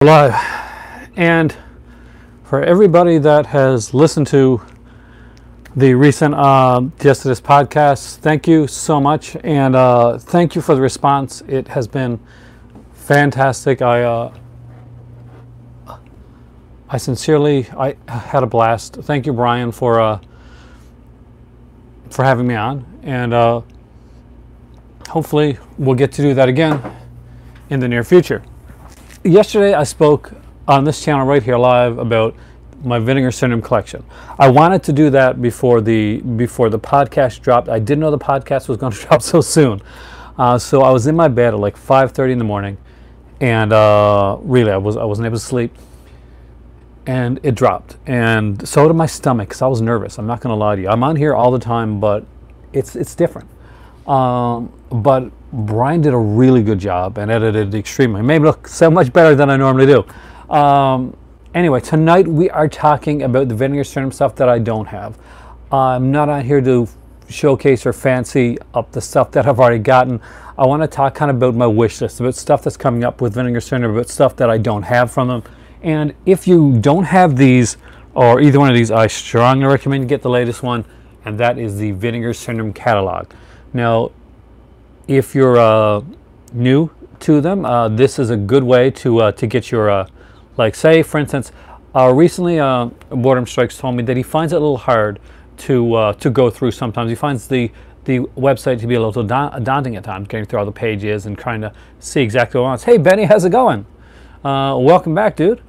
Live. And for everybody that has listened to the recent Just This podcast, thank you so much, and thank you for the response. It has been fantastic. I sincerely had a blast. Thank you, Brian, for having me on, and hopefully we'll get to do that again in the near future. Yesterday I spoke on this channel right here live about my Vinegar Syndrome collection. I wanted to do that before the podcast dropped. I didn't know the podcast was going to drop so soon. So I was in my bed at like 5:30 in the morning, and really I wasn't able to sleep, and it dropped, and so did my stomach because I was nervous. I'm not going to lie to you. I'm on here all the time, but it's different. But Brian did a really good job and edited extremely. It made me look so much better than I normally do. Anyway, tonight we are talking about the Vinegar Syndrome stuff that I don't have. I'm not on here to showcase or fancy up the stuff that I've already gotten. I want to talk kind of about my wish list, about stuff that's coming up with Vinegar Syndrome, about stuff that I don't have from them. And if you don't have these, or either one of these, I strongly recommend you get the latest one, and that is the Vinegar Syndrome catalog. Now, if you're new to them, this is a good way to get your, like, say, for instance, recently Boredom Strikes told me that he finds it a little hard to go through sometimes. He finds the website to be a little daunting at times, getting through all the pages and trying to see exactly what he wants. Hey, Benny, how's it going? Welcome back, dude.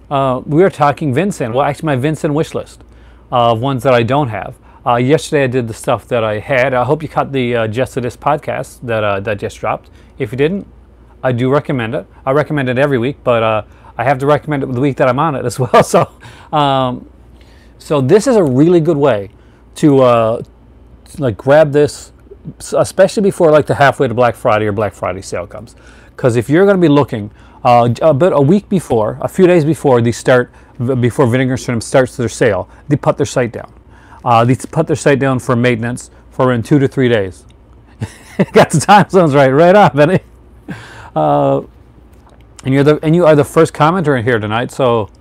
We are talking Vincent. Well, actually, my Vincent wish list of ones that I don't have. Yesterday I did the stuff that I had. I hope you caught the Just This podcast that just dropped. If you didn't, I do recommend it. I recommend it every week, but I have to recommend it the week that I'm on it as well. So, so this is a really good way to like grab this, especially before like the halfway to Black Friday or Black Friday sale comes. Because if you're going to be looking about a week before, a few days before before Vinegar Syndrome starts their sale, they put their site down. They put their site down for maintenance for in 2 to 3 days. Got the time zones right on, Benny. And you are the first commenter in here tonight, so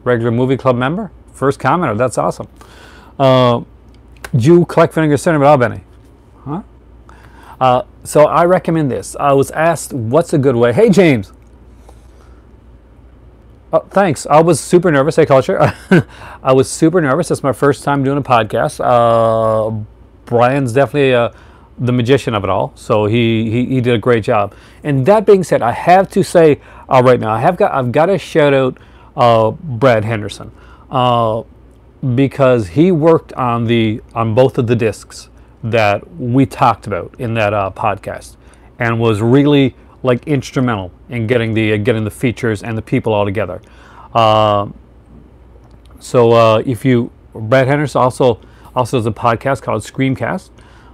regular movie club member, first commenter. That's awesome. Do you collect Vinegar Syndrome at all, Benny? Huh? So I recommend this. I was asked what's a good way. Hey, James. Oh, thanks. I was super nervous. Hey, Culture. I was super nervous. It's my first time doing a podcast. Brian's definitely the magician of it all, so he did a great job. And that being said, I have to say right now, I've got to shout out Brad Henderson because he worked on both of the discs that we talked about in that podcast, and was really like instrumental in getting the features and the people all together. If you, Brad Henderson also has a podcast called Screamcast.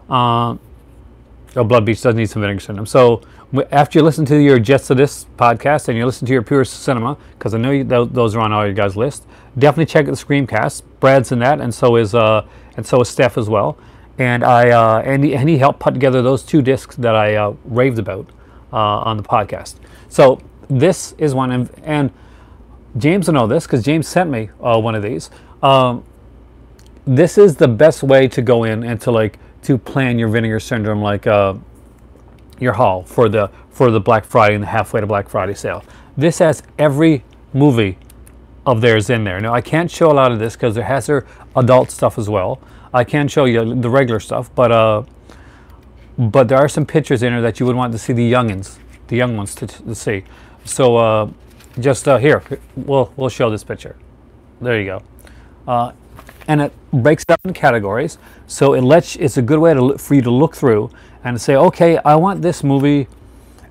Blood Beach does need some Vinegar Syndrome. So after you listen to your Just This podcast and you listen to your Pure Cinema, because I know those are on all your guys' list, definitely check out the Screamcast. Brad's in that, and so is Steph as well. And he helped put together those 2 discs that I raved about on the podcast. So this is one, and James will know this because James sent me one of these. This is the best way to go in and to plan your Vinegar Syndrome, like your haul for the Black Friday and the halfway to Black Friday sale. This has every movie of theirs in there. Now I can't show a lot of this because it has their adult stuff as well. I can show you the regular stuff, but there are some pictures in there that you would want to see the young ones to see. So just here, we'll show this picture. There you go. And it breaks it up in categories, so it's a good way for you to look through and say, okay, I want this movie.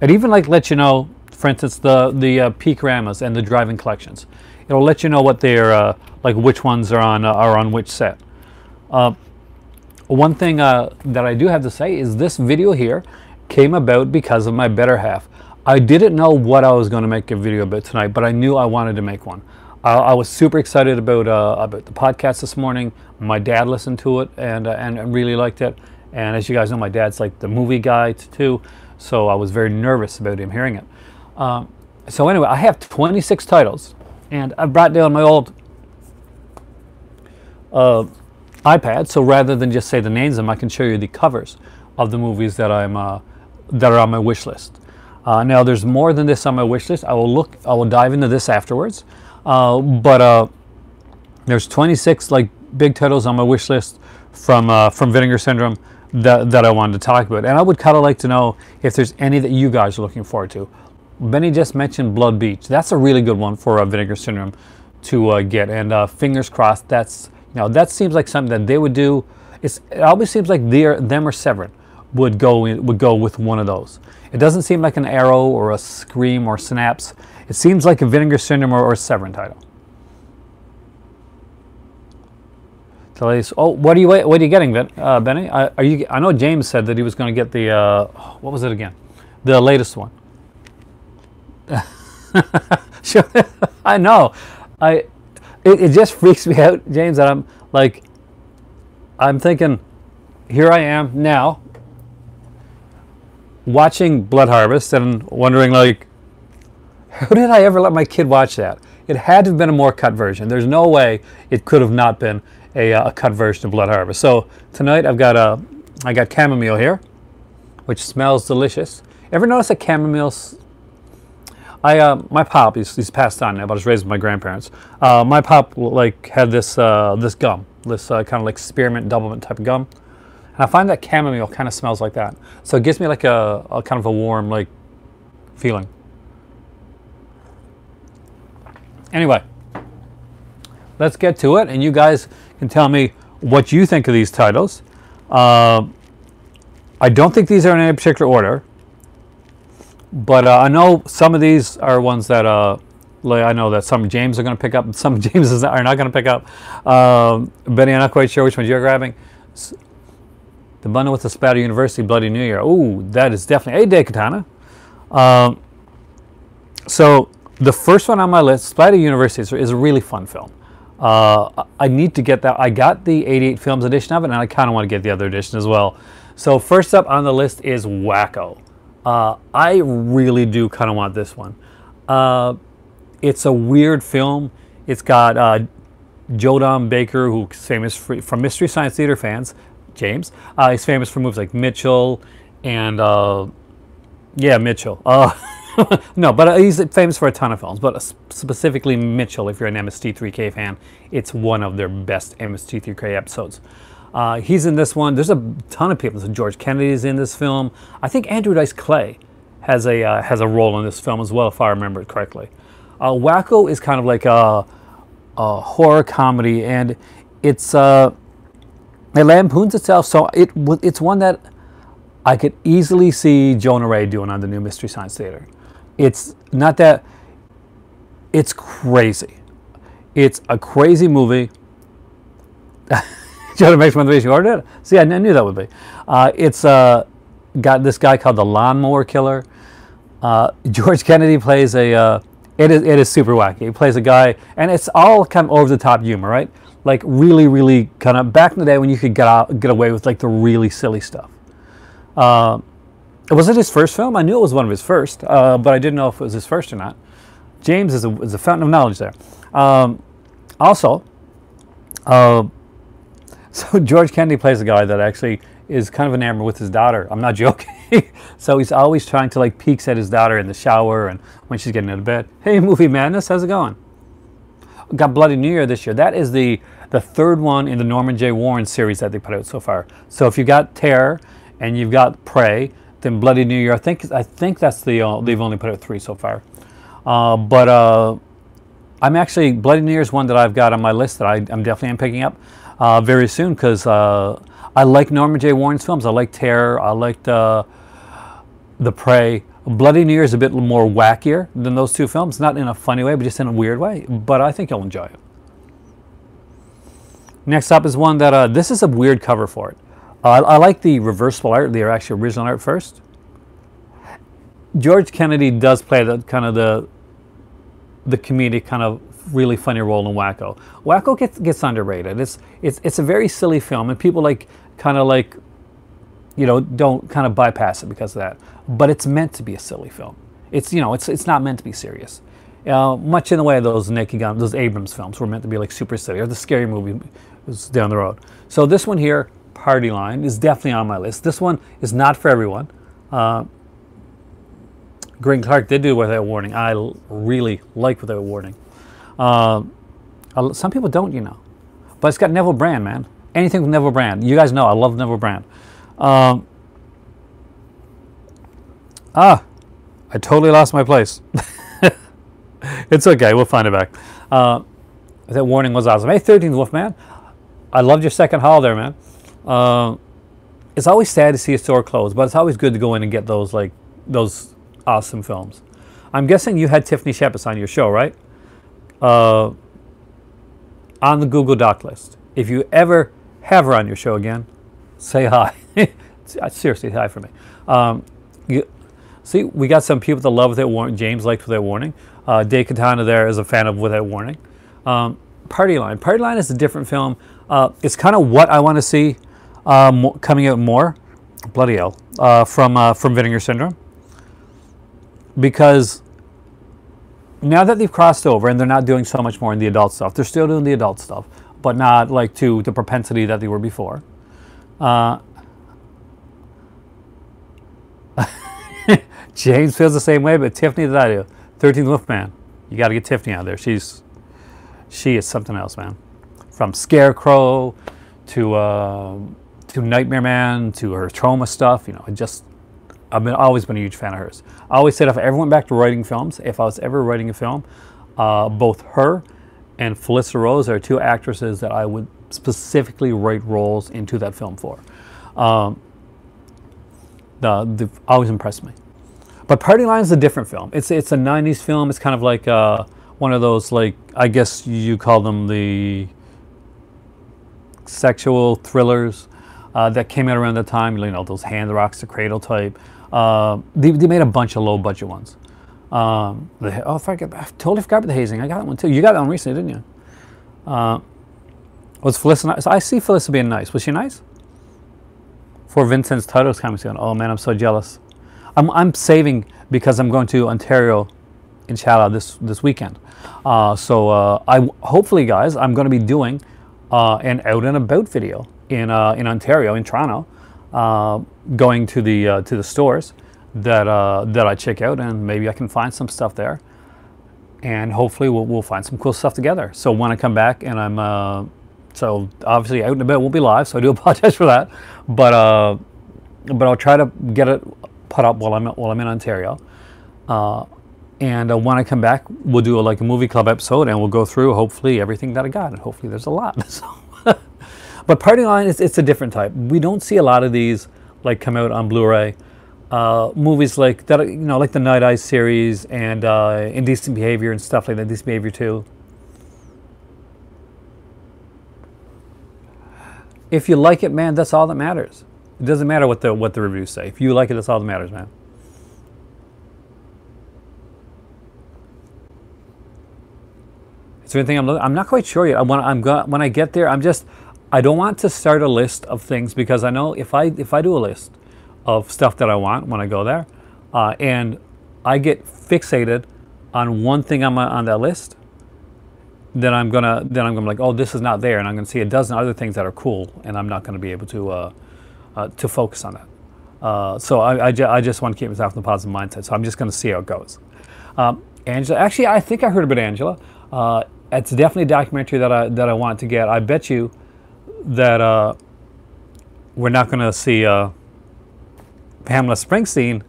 It even let you know, for instance, the Peak-ramas and the drive-in collections. It'll let you know what they're which ones are on which set. One thing that I do have to say is this video here came about because of my better half. I didn't know what I was going to make a video about tonight, but I knew I wanted to make one. I was super excited about the podcast this morning. My dad listened to it and really liked it. And as you guys know, my dad's like the movie guy too, so I was very nervous about him hearing it. So anyway, I have 26 titles, and I brought down my old iPad. So rather than just say the names of them, I can show you the covers of the movies that that are on my wish list. Now, there's more than this on my wish list. I will dive into this afterwards. But there's 26 like big titles on my wish list from Vinegar Syndrome that I wanted to talk about, and I would kind of like to know if there's any that you guys are looking forward to. Benny just mentioned Blood Beach. That's a really good one for Vinegar Syndrome to get, and fingers crossed. That seems like something that they would do. It always seems like them or Severin would go with one of those. It doesn't seem like an Arrow or a Scream or Synapse. It seems like a Vinegar Syndrome or a Severin title. Oh, what are you getting, Benny? I know James said that he was going to get the what was it again? The latest one. Sure. I know. It just freaks me out, James, that I'm thinking, here I am now watching Blood Harvest and wondering, like, how did I ever let my kid watch that? It had to have been a more cut version. There's no way it could have not been a cut version of Blood Harvest. So tonight I got chamomile here, which smells delicious. Ever notice that chamomile's... my pop, he's passed on now, but I was raised with my grandparents. My pop like had this gum, this kind of like spearmint doublemint type of gum, and I find that chamomile kind of smells like that. So it gives me like a kind of a warm like feeling. Anyway, let's get to it, and you guys can tell me what you think of these titles. I don't think these are in any particular order. But I know some of these are ones that I know that some James are going to pick up, and some Jameses are not going to pick up. Benny, I'm not quite sure which ones you're grabbing. The bundle with the Splatter University Bloody New Year. Ooh, that is definitely a day katana. So the first one on my list, Splatter University, is a really fun film. I need to get that. I got the 88 Films edition of it, and I kind of want to get the other edition as well. So first up on the list is Wacko. I really do kind of want this one. It's a weird film. It's got Joe Don Baker, who's famous from Mystery Science Theater fans. James. He's famous for movies like Mitchell and yeah, Mitchell. No, but he's famous for a ton of films, but specifically Mitchell. If you're an MST3K fan, it's one of their best MST3K episodes. He's in this one. There's a ton of people. So George Kennedy is in this film. I think Andrew Dice Clay has a role in this film as well, if I remember it correctly. Wacko is kind of like a horror comedy, and it lampoons itself. So it's one that I could easily see Jonah Ray doing on the new Mystery Science Theater. It's not that. It's crazy. It's a crazy movie. Jonah makes one of the ways you ordered it. See, I knew that would be. It's got this guy called the Lawnmower Killer. George Kennedy plays a. It is super wacky. He plays a guy, and it's all kind of over the top humor, right? Like really, really kind of back in the day when you could get away with like the really silly stuff. Was it his first film? I knew it was one of his first, but I didn't know if it was his first or not. James is a fountain of knowledge there. Also, so George Kennedy plays a guy that actually is kind of enamored with his daughter. I'm not joking. So he's always trying to like peeks at his daughter in the shower and when she's getting out of bed. Hey, Movie Madness, how's it going? Got Bloody New Year this year. That is the third one in the Norman J. Warren series that they put out so far. So if you've got Terror and you've got Prey, then Bloody New Year. I think that's they've only put out 3 so far. But I'm actually Bloody New Year is one that I've got on my list that I'm definitely picking up very soon because I like Norman J. Warren's films. I like Terror. I like the Prey. Bloody New Year is a bit more wackier than those 2 films, not in a funny way, but just in a weird way. But I think you'll enjoy it. Next up is one that this is a weird cover for it. I like the reversible art, the actual original art first. George Kennedy does play the kind of the comedic kind of really funny role in Wacko. Wacko gets underrated. It's a very silly film, and people don't kind of bypass it because of that. But it's meant to be a silly film. It's, you know, it's not meant to be serious. Much in the way of those Naked Gun, those Abrams films were meant to be like super silly, or the Scary Movie was down the road. So this one here, Party Line, is definitely on my list. This one is not for everyone. Green Clark did do Without Warning. I really like Without Warning. Some people don't, you know. But it's got Neville Brand, man. Anything with Neville Brand. You guys know I love Neville Brand. I totally lost my place. It's okay. We'll find it back. That Warning was awesome. Hey, 13th Wolfman. I loved your second haul there, man. It's always sad to see a store close, but it's always good to go in and get those, like, those awesome films. I'm guessing you had Tiffany Shepis on your show, right? On the Google Doc list. If you ever have her on your show again, say hi. Seriously, hi for me. See, we got some people that love Without Warning. James liked Without Warning. Dave Katana there is a fan of Without Warning. Party Line. Party Line is a different film. It's kind of what I want to see coming out more. Bloody hell. From Vinegar Syndrome. Because now that they've crossed over and they're not doing so much more in the adult stuff, they're still doing the adult stuff, but not like to the propensity that they were before. James feels the same way, but Tiffany did I do. 13th Wolfman. You got to get Tiffany out there. She is something else, man. From Scarecrow to Nightmare Man to her trauma stuff, you know, I've always been a huge fan of hers. I always said if I ever went back to writing films, if I was ever writing a film, both her and Felissa Rose are two actresses that I would specifically write roles into that film for. They've always impressed me. But Party Line is a different film. It's a 90s film. It's kind of like one of those, like, I guess you call them the sexual thrillers that came out around the time. You know, those Hand Rocks the Cradle type. They made a bunch of low-budget ones. I totally forgot about The Hazing. I got that one too. You got that one recently, didn't you? Was Felissa nice? I see Felissa being nice. Was she nice? For Vincent's titles coming soon. Oh man, I'm so jealous. I'm saving because I'm going to Ontario, inshallah, this weekend. I hopefully, guys, I'm going to be doing an out and about video in Ontario, in Toronto, going to the stores that I check out, and maybe I can find some stuff there, and hopefully we'll find some cool stuff together. So when I come back, and I'm so obviously Out and About won't be live, so I do apologize for that, but I'll try to get it put up while I'm in Ontario, and when I come back, we'll do like a movie club episode, and we'll go through hopefully everything that I got, and hopefully there's a lot. So. But Party Line, it's a different type. We don't see a lot of these like come out on Blu-ray. Movies like that, you know, like the Night Eyes series and Indecent Behavior and stuff like that. Indecent Behavior 2. If you like it, man, that's all that matters. It doesn't matter what the reviews say. If you like it, that's all that matters, man. Is there anything I'm not quite sure yet. When I get there, I don't want to start a list of things, because I know if I do a list of stuff that I want when I go there, and I get fixated on one thing on that list, then I'm gonna like, oh, this is not there, and I'm gonna see a dozen other things that are cool, and I'm not gonna be able to focus on that. So I just want to keep myself in the positive mindset. So I'm just gonna see how it goes. Angela, actually, I think I heard about Angela. It's definitely a documentary that I want to get. I bet you that we're not going to see Pamela Springsteen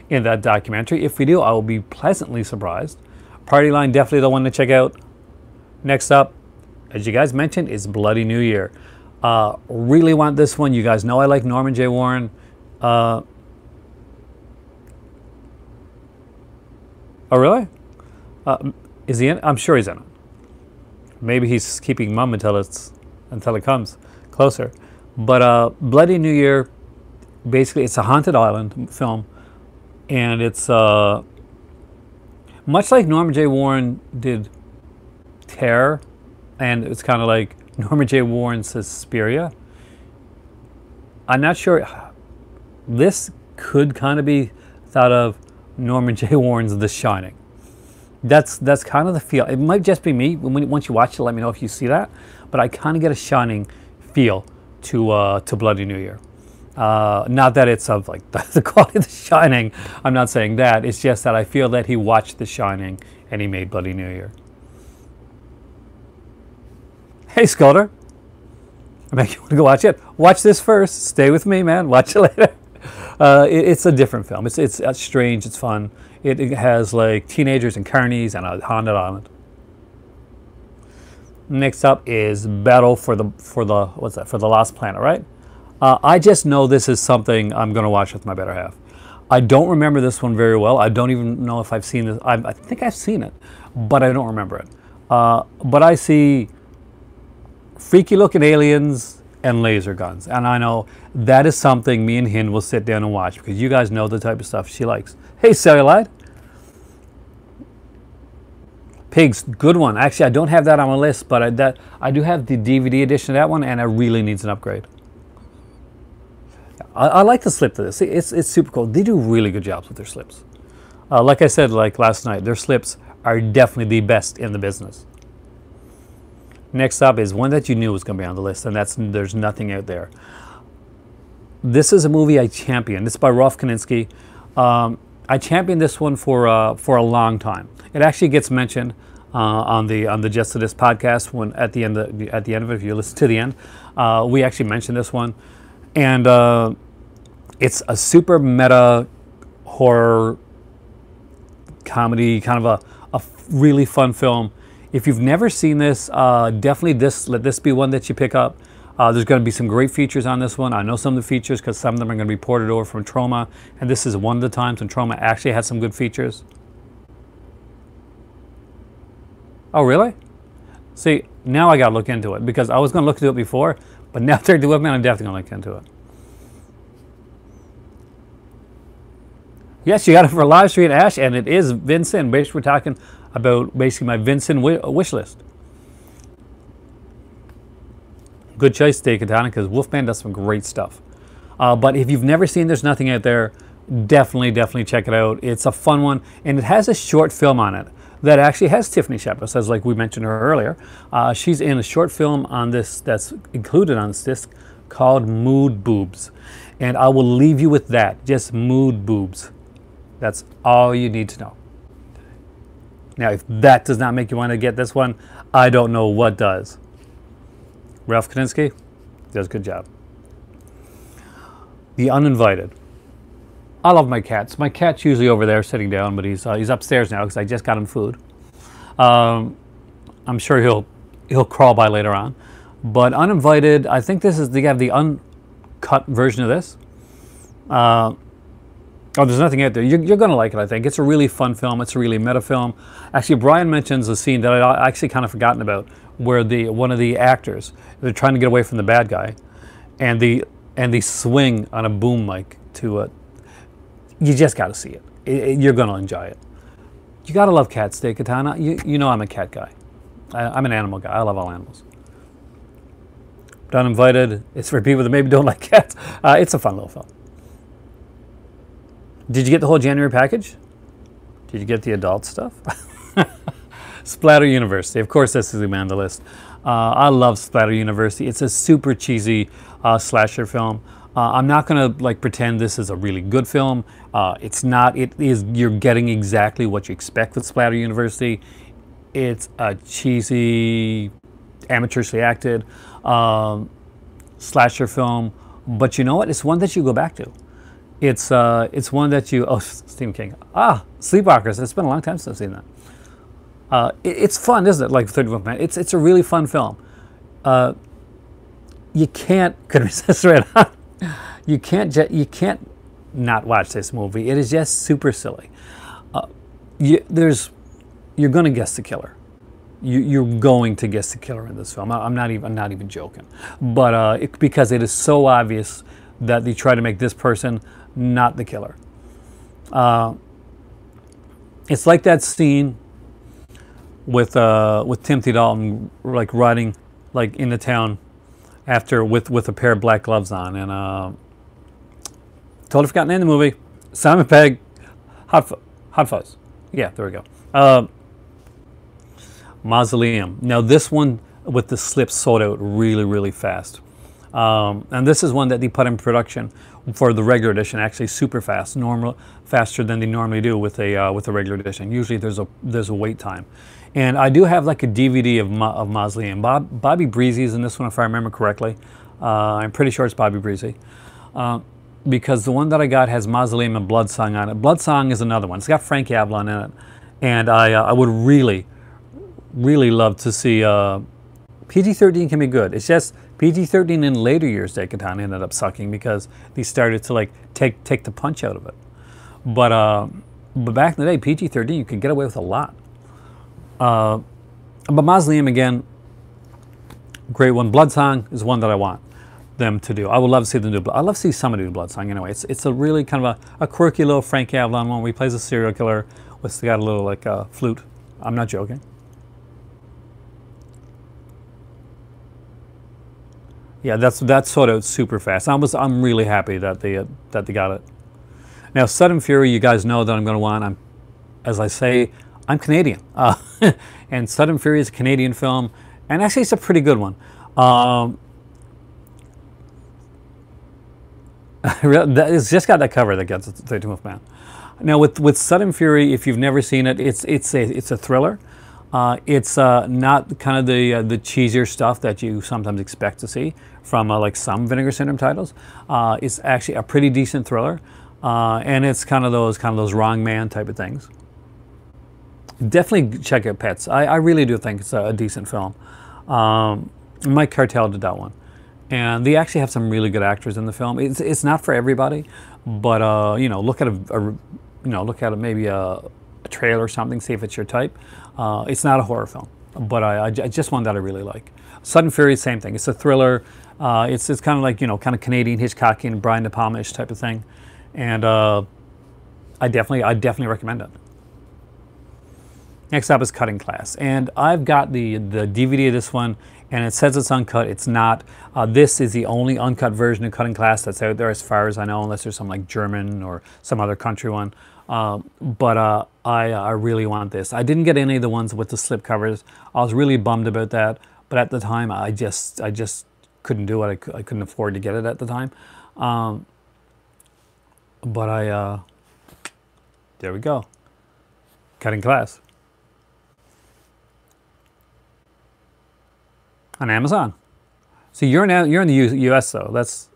in that documentary. If we do, I will be pleasantly surprised. Party Line, definitely the one to check out. Next up, as you guys mentioned, is Bloody New Year. Really want this one. You guys know I like Norman J. Warren. Oh, really? Is he in? I'm sure he's in it. Maybe he's keeping mum until it comes closer. But Bloody New Year, basically, it's a haunted island film, and it's much like Norman J. Warren did Terror, and it's kind of like Norman J. Warren's Suspiria. I'm not sure. This could kind of be thought of Norman J. Warren's The Shining. That's kind of the feel. It might just be me. Once you watch it, let me know if you see that. But I kind of get a Shining feel to Bloody New Year. Not that it's of like the quality of The Shining. I'm not saying that. It's just that I feel that he watched The Shining and he made Bloody New Year. Hey, Sculder. I make you want to go watch it. Watch this first. Stay with me, man. Watch it later. It's a different film. It's strange. It's fun. It has like teenagers and carnies and a haunted island. Next up is Battle for the what's that? For the Lost Planet, right? I just know this is something I'm going to watch with my better half. I don't remember this one very well. I don't even know if I've seen this. I think I've seen it, but I don't remember it. But I see freaky looking aliens and laser guns, and I know that is something me and Hind will sit down and watch because you guys know the type of stuff she likes. Hey, Cellulite. Pigs, good one. Actually, I don't have that on my list, but I do have the DVD edition of that one, and it really needs an upgrade. I like the slip to this. It's super cool. They do really good jobs with their slips. Like I said, like last night, their slips are definitely the best in the business. Next up is one that you knew was going to be on the list, and that's There's Nothing Out There. This is a movie I championed. It's by Rolf Koninsky. I championed this one for a long time. It actually gets mentioned on the Just to This podcast when at the end of it, if you listen to the end, we actually mentioned this one, and it's a super meta horror comedy, kind of a really fun film. If you've never seen this, definitely let this be one that you pick up. There's going to be some great features on this one. I know some of the features because some of them are going to be ported over from Troma, and this is one of the times when Troma actually had some good features. Oh, really? See, now I got to look into it because I was going to look into it before, but now they're doing it, I'm definitely going to look into it. Yes, you got it for Live Street Ash, and it is Vincent. Basically, we're talking about basically my Vincent wish list. Good choice, Steak Katana, because Wolfman does some great stuff. But if you've never seen There's Nothing Out There, definitely check it out. It's a fun one, and it has a short film on it that actually has Tiffany Shepard, as like we mentioned her earlier. She's in a short film on this that's included on this disc called Mood Boobs. And I will leave you with that, just Mood Boobs. That's all you need to know. Now, if that does not make you want to get this one, I don't know what does. Ralph Koninsky does a good job. The Uninvited. I love my cats. My cat's usually over there sitting down, but he's upstairs now because I just got him food. I'm sure he'll crawl by later on. But Uninvited, I think they have the uncut version of this. There's Nothing Out There. You're going to like it, I think. It's a really fun film. It's a really meta film. Actually, Brian mentions a scene that I actually kind of forgotten about, where one of the actors, they're trying to get away from the bad guy, and they swing on a boom mic to it. You just got to see it. You're going to enjoy it. You got to love cats, Steak Katana. You know I'm a cat guy. I'm an animal guy. I love all animals. But Uninvited, it's for people that maybe don't like cats. It's a fun little film. Did you get the whole January package? Did you get the adult stuff? Splatter University. Of course, this is on the list. I love Splatter University. It's a super cheesy slasher film. I'm not going to pretend this is a really good film. It's not. It is. You're getting exactly what you expect with Splatter University. It's a cheesy, amateurishly acted slasher film. But you know what? It's one that you go back to. It's one that you... Oh, Stephen King. Sleepwalkers. It's been a long time since I've seen that. It's fun, isn't it? Like 31 minutes. It's a really fun film. You can't... Could resist right on. You can't not watch this movie. It is just super silly. You're going to guess the killer. You're going to guess the killer in this film. I'm not even joking. But because it is so obvious that they try to make this person not the killer. It's like that scene with Timothy Dalton riding into town after with a pair of black gloves on, and totally forgotten in the movie. Simon Pegg, Hot Fuzz. Yeah, there we go. Mausoleum. Now this one with the slip sold out really, really fast. And this is one that they put in production for the regular edition, actually super fast, faster than they normally do with a regular edition. Usually there's a wait time. And I do have like a DVD of Mausoleum. Bobby Breezy's in this one, if I remember correctly. I'm pretty sure it's Bobby Breezy. Because the one that I got has Mausoleum and Bloodsong on it. Bloodsong is another one. It's got Frank Avalon in it. And I would really, really love to see... PG-13 can be good. It's just PG-13 in later years that Daikatan ended up sucking because they started to like take the punch out of it. But back in the day, PG-13 you could get away with a lot. But Mausoleum again, great one. Bloodsong is one that I want them to do. I would love to see them do. I love to see somebody do Bloodsong anyway. It's a really kind of a quirky little Frank Avalon one where he plays a serial killer with got a little like flute. I'm not joking. Yeah, that's sort of super fast. I'm really happy that they got it. Now, Sudden Fury, you guys know that I'm going to want. As I say, I'm Canadian, and Sudden Fury is a Canadian film, and actually it's a pretty good one. It's just got that cover that gets the Wolfman. Now, with Sudden Fury, if you've never seen it, it's a thriller. It's not kind of the cheesier stuff that you sometimes expect to see from like some Vinegar Syndrome titles. It's actually a pretty decent thriller, and it's kind of those wrong man type of things. Definitely check out Pets. I really do think it's a decent film. Mike Cartel did that one, and they actually have some really good actors in the film. It's not for everybody, but you know, look at maybe a trailer or something, see if it's your type. It's not a horror film, but I just one that I really like. Sudden Fury, same thing. It's a thriller. It's kind of like, you know, kind of Canadian Hitchcockian, Brian De Palma-ish type of thing, and I definitely recommend it. Next up is Cutting Class, and I've got the DVD of this one, and it says it's uncut. It's not. This is the only uncut version of Cutting Class that's out there, as far as I know, unless there's some like German or some other country one. But I really want this. I didn't get any of the ones with the slip covers. I was really bummed about that. But at the time, I just couldn't do it. I couldn't afford to get it at the time. But there we go. Cutting Class. On Amazon. So you're in the U.S. though. That's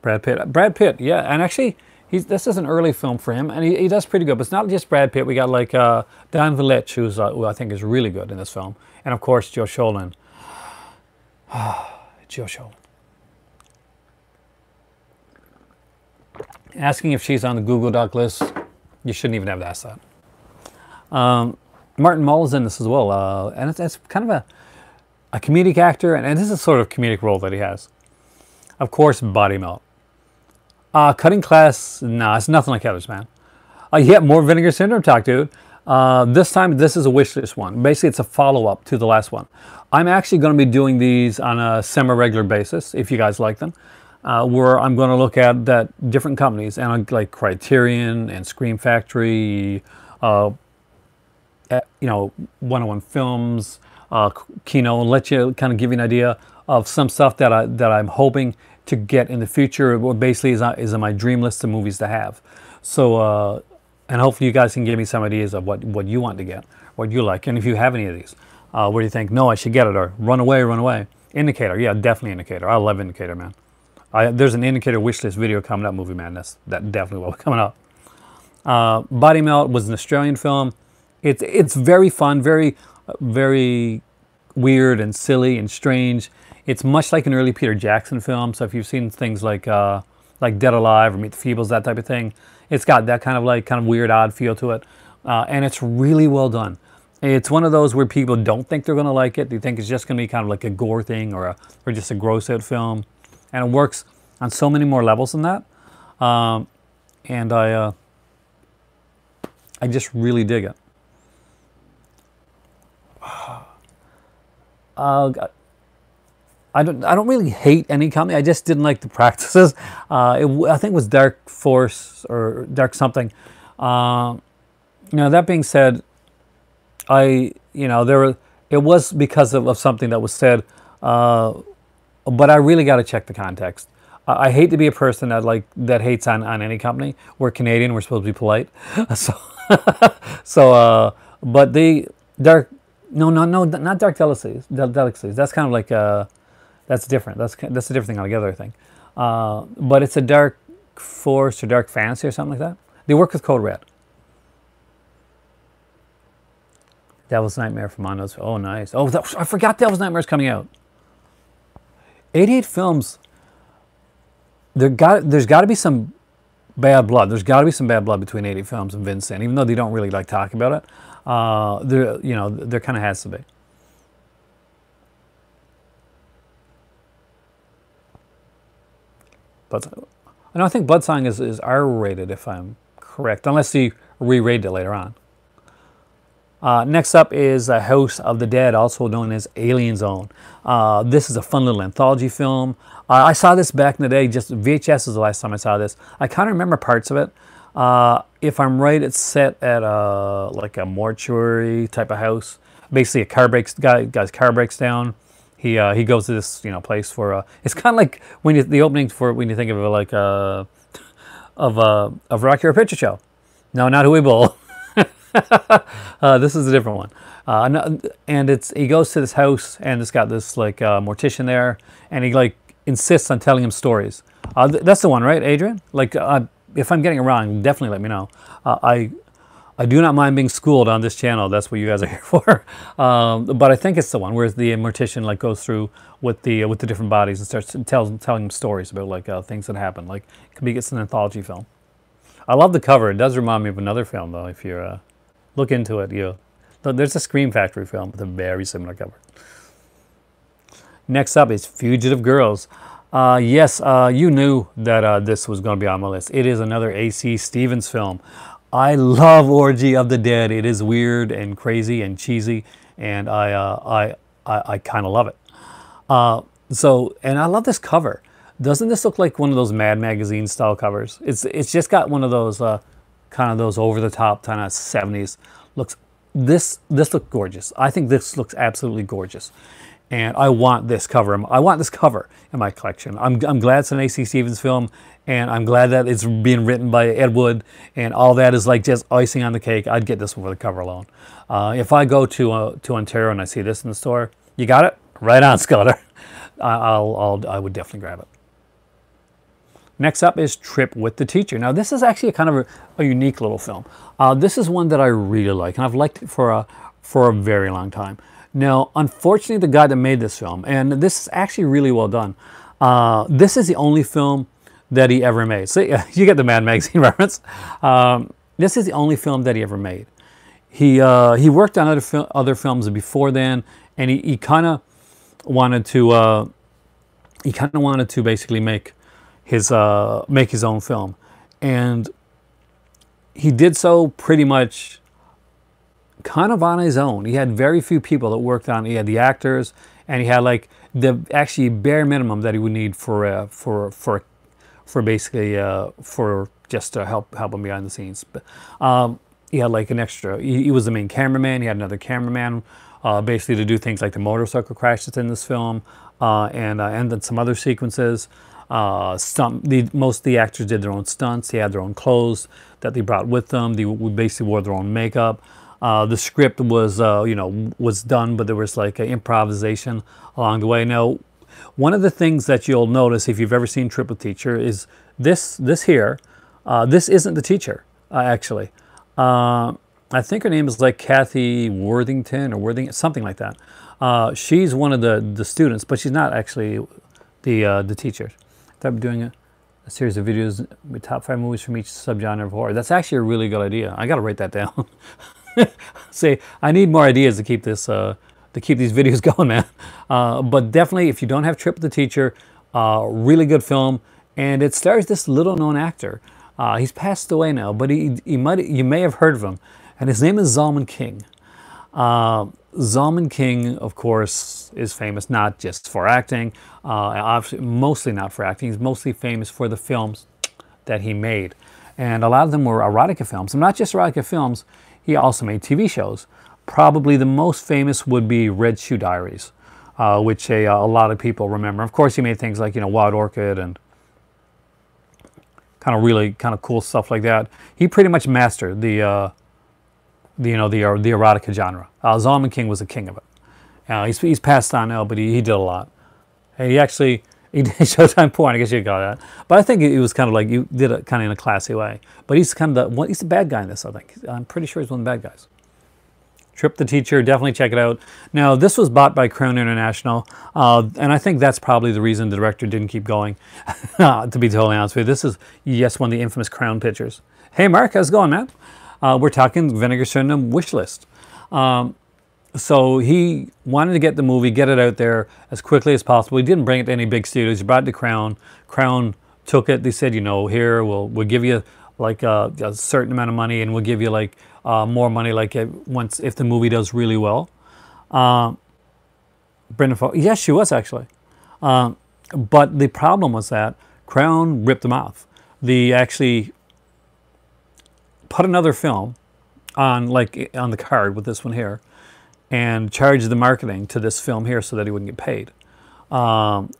Brad Pitt. Brad Pitt, yeah. And actually, this is an early film for him, and he does pretty good. But it's not just Brad Pitt. We got like Dan Villette, who I think is really good in this film, and of course Joe Sholin. Joe Sholin. Asking if she's on the Google Doc list, you shouldn't even have to ask that. Martin Mull is in this as well, and it's kind of a comedic actor, and this is a sort of comedic role that he has. Of course, Body Melt. Cutting Class, nah, it's nothing like Others, man. Yeah, more Vinegar Syndrome talk, dude. This time, this is a Wishlist one. Basically, it's a follow-up to the last one. I'm actually going to be doing these on a semi-regular basis, if you guys like them, where I'm going to look at different companies, and like Criterion and Scream Factory, you know, 101 Films, Kino, and let you kind of give you an idea of some stuff that I'm hoping to get in the future. What basically is on my dream list of movies to have. So, and hopefully you guys can give me some ideas of what you want to get, what you like, and if you have any of these, where you think, no, I should get it, or run away. Indicator, yeah, definitely Indicator. I love Indicator, man. There's an Indicator wishlist video coming up, Movie Madness. That definitely will be coming up. Body Melt was an Australian film. It's very fun, very weird and silly and strange. It's much like an early Peter Jackson film. So if you've seen things like Dead Alive or Meet the Feebles, that type of thing, it's got that kind of weird, odd feel to it, and it's really well done. It's one of those where people don't think they're going to like it. They think it's just going to be kind of like a gore thing or just a gross out film, and it works on so many more levels than that. And I just really dig it. I don't really hate any company. I just didn't like the practices. I think it was Dark Force or Dark something. Now that being said, it was because of something that was said, but I really got to check the context. I hate to be a person that hates on any company. We're Canadian. We're supposed to be polite. So, but the dark, no, not dark delicacies. Delicacies. That's kind of like that's different. That's a different thing altogether, I think. But it's a dark force or dark fantasy or something like that. They work with Code Red. Devil's Nightmare from Mondo's. Oh, nice. Oh, I forgot Devil's Nightmare's coming out. 88 films. There's got to be some bad blood. There's got to be some bad blood between 88 films and Vincent, even though they don't really like talking about it. There kind of has to be. But I think Bloodsong is R-rated, if I'm correct, unless he re-rated it later on. Next up is House of the Dead, also known as Alien Zone. This is a fun little anthology film. I saw this back in the day, just VHS is the last time I saw this. I kind of remember parts of it. If I'm right, it's set at like a mortuary type of house. Basically, guy's car breaks down. He goes to this place for it's kind of like when the opening for when you think of it like of Rocky Horror Picture Show. No, not Huey Bull. This is a different one, and he goes to this house and it's got this like mortician there, and he like insists on telling him stories. That's the one, right, Adrian? Like, if I'm getting it wrong, definitely let me know. I do not mind being schooled on this channel. That's what you guys are here for. But I think it's the one where the mortician like goes through with the different bodies and starts telling them stories about like things that happen. Like, it's an anthology film. I love the cover. It does remind me of another film though. If you look into it, there's a Scream Factory film with a very similar cover. Next up is Fugitive Girls. Yes, you knew that this was going to be on my list. It is another A.C. Stevens film. I love Orgy of the Dead. It is weird and crazy and cheesy, and I kind of love it. And I love this cover. Doesn't this look like one of those Mad Magazine style covers? It's just got one of those kind of those over the top kind of 70s looks. This looks gorgeous. I think this looks absolutely gorgeous. And I want this cover. I want this cover in my collection. I'm glad it's an A.C. Stevens film, and I'm glad that it's being written by Ed Wood, and all that is like just icing on the cake. I'd get this one for the cover alone. If I go to Ontario and I see this in the store, you got it? Right on, Scudder. I would definitely grab it. Next up is Trip with the Teacher. Now, this is actually a kind of a unique little film. This is one that I really like, and I've liked it for a very long time. Now, unfortunately, the guy that made this film, and this is actually really well done, this is the only film that he ever made. So you get the Mad Magazine reference. This is the only film that he ever made. He worked on other films before then, and he kind of wanted to basically make his own film, and he did so pretty much kind of on his own. He had very few people that worked on it. He had the actors, and he had like the actually bare minimum that he would need for basically for just to help him behind the scenes. But he had like an extra. He was the main cameraman. He had another cameraman basically to do things like the motorcycle crash that's in this film, and then some other sequences. Most of the actors did their own stunts. They had their own clothes that they brought with them. They basically wore their own makeup. The script was was done, but there was like an improvisation along the way. Now, one of the things that you'll notice if you've ever seen Trip with Teacher is this here. This isn't the teacher, actually. I think her name is like Kathy Worthington or Worthing, something like that. She's one of the students, but she's not actually the teacher. I'm doing a series of videos with top 5 movies from each subgenre of horror. That's actually a really good idea. I got to write that down. Say, I need more ideas to keep this to keep these videos going, man. But definitely, if you don't have Trip with the Teacher, really good film, and it stars this little-known actor. He's passed away now, but you may have heard of him, and his name is Zalman King. Zalman King, of course, is famous not just for acting, obviously mostly not for acting. He's mostly famous for the films that he made. and a lot of them were erotica films. And not just erotica films, he also made TV shows. Probably the most famous would be Red Shoe Diaries, which a lot of people remember. Of course, he made things like, you know, Wild Orchid and really cool stuff like that. He pretty much mastered the erotica genre. Zalman King was the king of it. He's passed on now, but he did a lot. And he did Showtime porn. I guess you got that. But I think it was kind of like, you did it kind of in a classy way. But he's he's the bad guy in this, I think. I'm pretty sure he's one of the bad guys. Trip the Teacher, definitely check it out. Now, this was bought by Crown International, and I think that's probably the reason the director didn't keep going, to be totally honest with you. This is, yes, one of the infamous Crown pictures. Hey, Mark, how's it going, man? We're talking Vinegar Syndrome Wishlist. So he wanted to get the movie, get it out there as quickly as possible. He didn't bring it to any big studios. He brought it to Crown. Crown took it. They said, you know, here, we'll give you like a certain amount of money, and we'll give you like more money like if the movie does really well. Brenda Falk, yes, she was actually. But the problem was that Crown ripped them off. They actually put another film on the card with this one here, and charged the marketing to this film here so that he wouldn't get paid.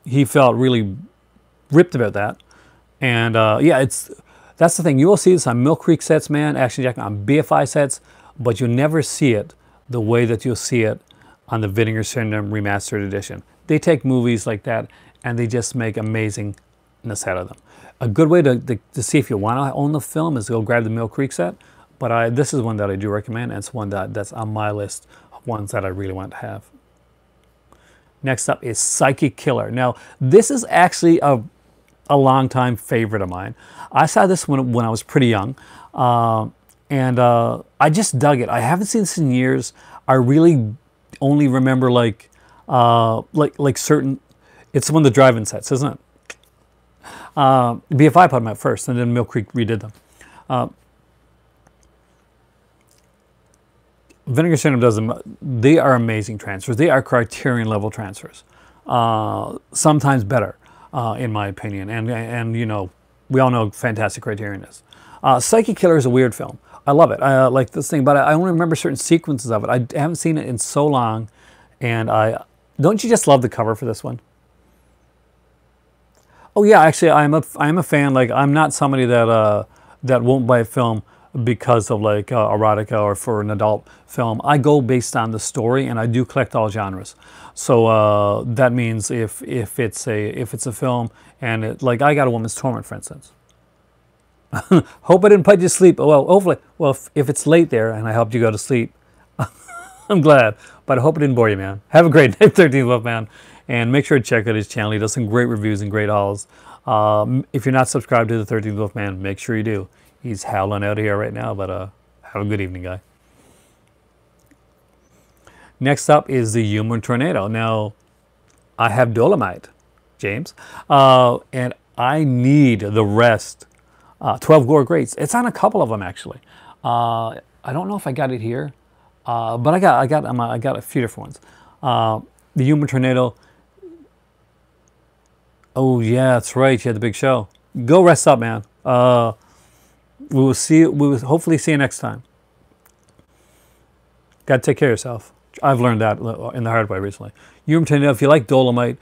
He felt really ripped about that, and yeah, that's the thing. You will see this on Mill Creek sets, man, Action Jack on BFI sets, but you'll never see it the way that you'll see it on the Vinegar Syndrome Remastered Edition. They take movies like that and they just make amazingness out of them. A good way to see if you want to own the film is to go grab the Mill Creek set, but this is one that I do recommend, and it's one that's on my list of ones that I really want to have. Next up is Psychic Killer. Now, this is actually a longtime favorite of mine. I saw this when I was pretty young, and I just dug it. I haven't seen this in years. I really only remember like certain. It's one of the drive-in sets, isn't it? BFI put them out first, and then Mill Creek redid them. Vinegar Syndrome does them. They are amazing transfers. They are Criterion level transfers. Sometimes better, in my opinion. And you know, we all know how fantastic Criterion is. Psychic Killer is a weird film. I love it. I like this thing, but I only remember certain sequences of it. I haven't seen it in so long, and don't you just love the cover for this one? Oh yeah, actually, I'm a fan. Like, I'm not somebody that won't buy a film because of like erotica or for an adult film. I go based on the story, and I do collect all genres. So that means if it's a film and like I got A Woman's Torment, for instance. Hope I didn't put you to sleep. Well, hopefully, if it's late there and I helped you go to sleep, I'm glad. But I hope it didn't bore you, man. Have a great night, 13th Wolf Man, and make sure to check out his channel. He does some great reviews and great hauls. If you're not subscribed to the 13th Wolf Man, make sure you do. He's howling out of here right now, but have a good evening, guy. Next up is the Human Tornado. Now, I have Dolomite, James, and I need the rest. 12 Gore Greats. It's on a couple of them, actually. I don't know if I got it here, but I got a few different ones. The Human Tornado. Oh yeah, that's right. You had the big show. Go rest up, man. We will see. We will hopefully see you next time. Got to take care of yourself. I've learned that in the hard way recently. Human Tornado. If you like Dolomite,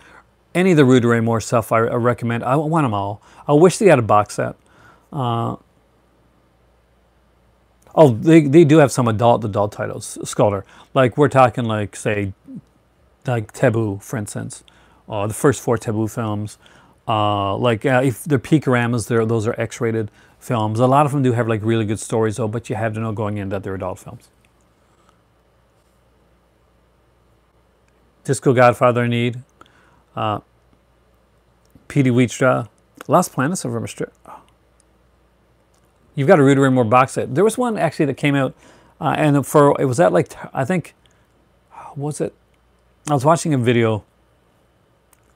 any of the Rudy Ray Moore stuff, I recommend. I want them all. I wish they had a box set. Oh, they do have some adult titles, Sculptor. Like, we're talking like, say, like Taboo, for instance. The first 4 Taboo films. If they're Peak-O-Ramas, those are X-rated films. A lot of them do have like really good stories though, but you have to know going in that they're adult films. Disco Godfather I need. P.D. Wheatstraw. Lost Planets of Restrip. You've got a Rudy Ray Moore box set. There was one actually that came out, and it was at like, I think, was it? I was watching a video.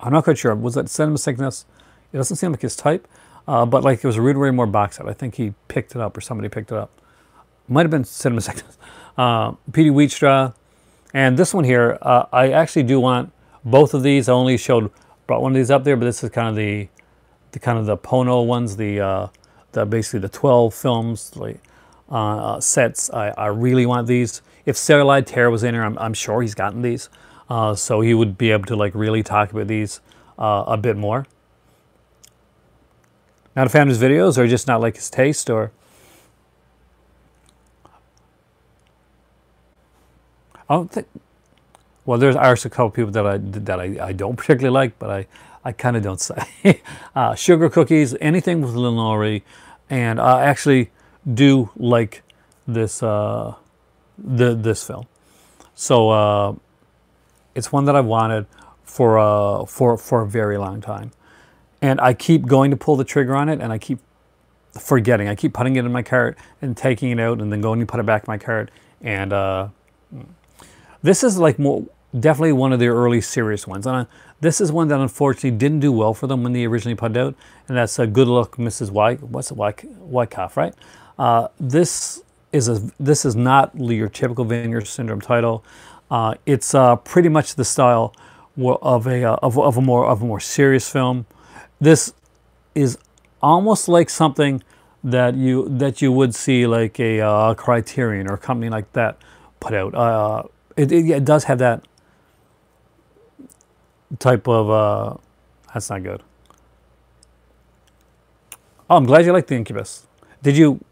I'm not quite sure. Was that Cinema Sickness? It doesn't seem like his type, but like it was a Rudy Ray Moore box set. I think he picked it up or somebody picked it up. Might have been Cinema Sickness. P.D. Wheatstraw, and this one here. I actually do want both of these. I only brought one of these up there, but this is kind of the Pono ones, the basically the 12 films, like sets. I really want these. If Celluloid Terror was in here, I'm sure he's gotten these. So he would be able to like really talk about these a bit more. Not a fan of his videos, or just not like his taste, or I don't think. Well, there's a couple people that I don't particularly like, but I kind of don't say. Sugar Cookies, anything with Lil Nori, and I actually do like this this film. So it's one that I've wanted for a very long time, and I keep going to pull the trigger on it, and I keep forgetting. I keep putting it in my cart and taking it out, and then going to put it back in my cart. And this is like definitely one of their early serious ones. And this is one that unfortunately didn't do well for them when they originally put it out, and that's a Good Luck Mrs. Wyckoff, right? This is not your typical Vinegar Syndrome title. It's pretty much the style of a more serious film. This is almost like something that you would see like a Criterion or a company like that put out. It does have that type of that's not good. Oh, I'm glad you like The Incubus. Did you?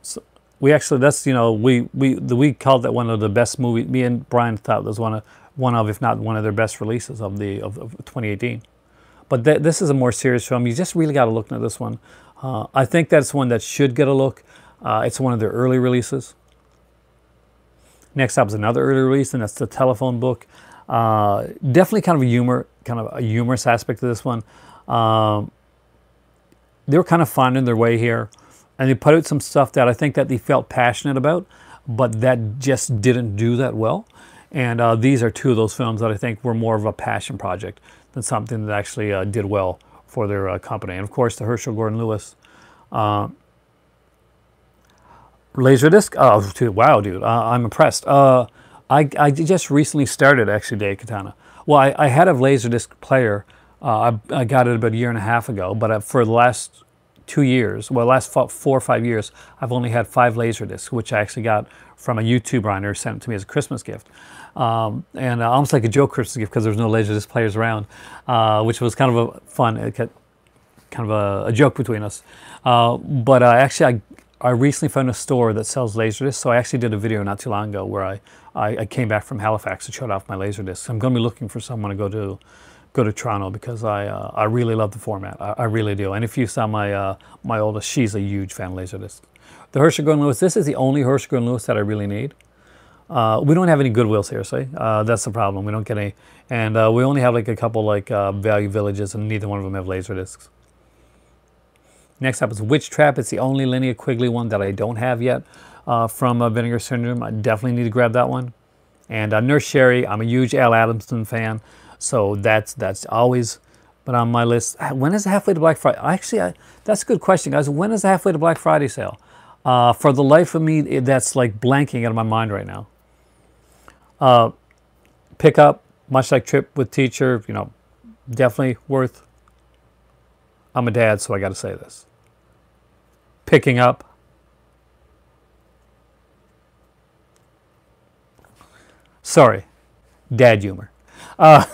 So we actually, that's, we called that one of the best movies. Me and Brian thought it was one of if not one of their best releases of 2018. But this is a more serious film. You just really got to look at this one. I think that's one that should get a look. It's one of their early releases. Next up is another early release, and that's The Telephone Book. Definitely kind of a humorous aspect to this one. They were kind of finding their way here, and they put out some stuff that I think that they felt passionate about, but that just didn't do that well. And these are two of those films that I think were more of a passion project than something that actually did well for their company. And of course, the Herschel Gordon Lewis Laserdisc. Oh, dude, wow, dude, I'm impressed. I just recently started actually Day Katana. Well, I had a Laserdisc player. I got it about a year and a half ago, but for the last 2 years, well, last 4 or 5 years, I've only had 5 Laserdiscs, which I actually got from a YouTuber who sent it to me as a Christmas gift. And almost like a joke Christmas gift because there's no Laserdisc players around, which was kind of a fun, kind of a joke between us. But actually, I recently found a store that sells Laserdiscs, so I actually did a video not too long ago where I came back from Halifax and showed off my Laserdiscs. I'm going to be looking for someone to go to Toronto because I really love the format. I really do. And if you saw my oldest, she's a huge fan of Laserdisc. The Herschel Gordon Lewis, this is the only Herschel Gordon Lewis that I really need. We don't have any Goodwill, seriously. That's the problem. We don't get any. And we only have like a couple like Value Villages, and neither one of them have Laserdiscs. Next up is Witch Trap. It's the only Linnea Quigley one that I don't have yet from Vinegar Syndrome. I definitely need to grab that one. And Nurse Sherry, I'm a huge Al Adamson fan, so that's always been on my list. When is the Halfway to Black Friday? Actually, that's a good question, guys. When is the Halfway to Black Friday sale? For the life of me, that's like blanking out of my mind right now. Pick Up, much like Trip with Teacher, definitely worth. I'm a dad, so I got to say this. Picking Up. Sorry, dad humor. Let's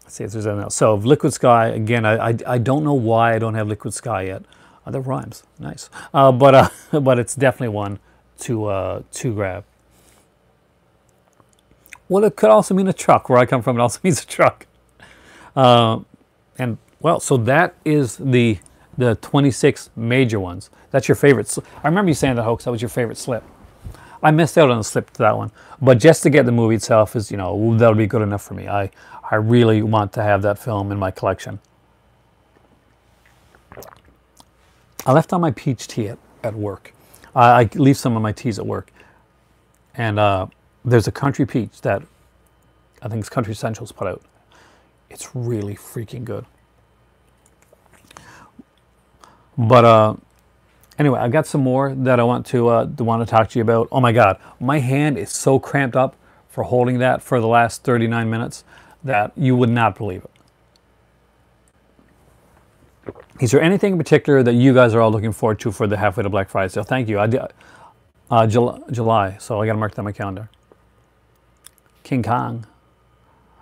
see if there's anything else. So Liquid Sky, again, I don't know why I don't have Liquid Sky yet. That rhymes, nice. But it's definitely one to grab. Well, it could also mean a truck. Where I come from, it also means a truck. And well, so that is the 26 major ones. That's your favorite. I remember you saying that, Hoax, that was your favorite slip. I missed out on the slip to that one, but just to get the movie itself is, that'll be good enough for me. I really want to have that film in my collection. I left on my peach tea at work. I leave some of my teas at work, and there's a country peach that I think it's Country Essentials put out. It's really freaking good. But anyway, I got some more that I want to talk to you about. Oh my God, my hand is so cramped up for holding that for the last 39 minutes that you would not believe it. Is there anything in particular that you guys are all looking forward to for the halfway to Black Friday sale? Thank you. I did, July, so I got to mark that on my calendar. King Kong.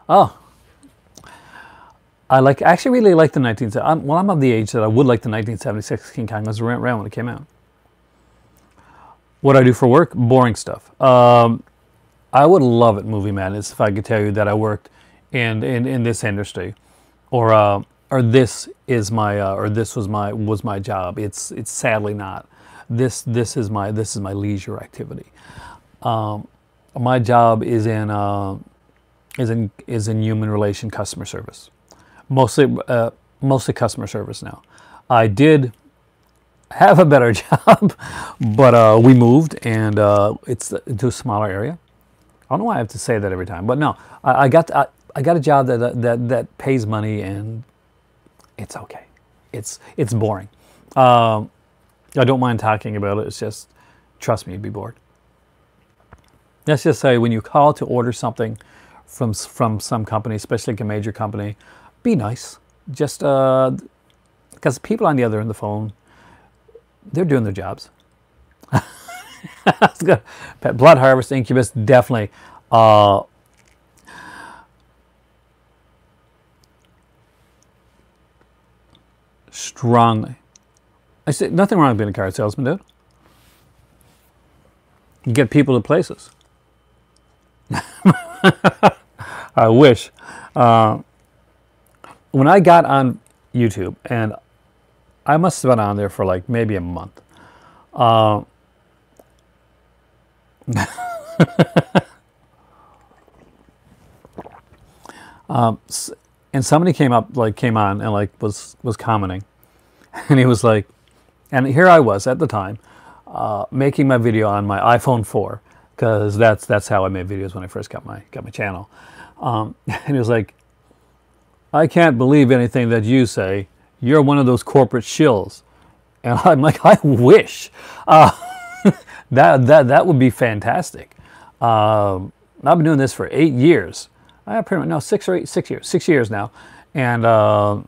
Oh, I actually really like the 1970s. Well, I'm of the age that I would like the 1976 King Kong. I was around when it came out. What I do for work? Boring stuff. I would love it, Movie Madness, if I could tell you that I worked in this industry, or this is my or this was my job. It's sadly not. This is my leisure activity. My job is in human relation customer service, mostly customer service now. I did have a better job, but we moved, and it's to a smaller area. I don't know why I have to say that every time, but no, I got a job that pays money, and it's okay. It's boring. I don't mind talking about it. It's just, trust me, you'd be bored. Let's just say when you call to order something from some company, especially like a major company, be nice. Just because people on the other end of the phone, they're doing their jobs. That's good. Blood Harvest, Incubus, definitely. Strongly. I say nothing wrong with being a car salesman, dude. You get people to places. I wish. When I got on YouTube, and I must have been on there for like maybe a month. And somebody came on and like was commenting, and he was like, and here I was at the time, making my video on my iPhone 4, because that's how I made videos when I first got my channel. And he was like, I can't believe anything that you say. You're one of those corporate shills. And I'm like, I wish. That would be fantastic. I've been doing this for 8 years. I pretty much, no, 6 years now. And I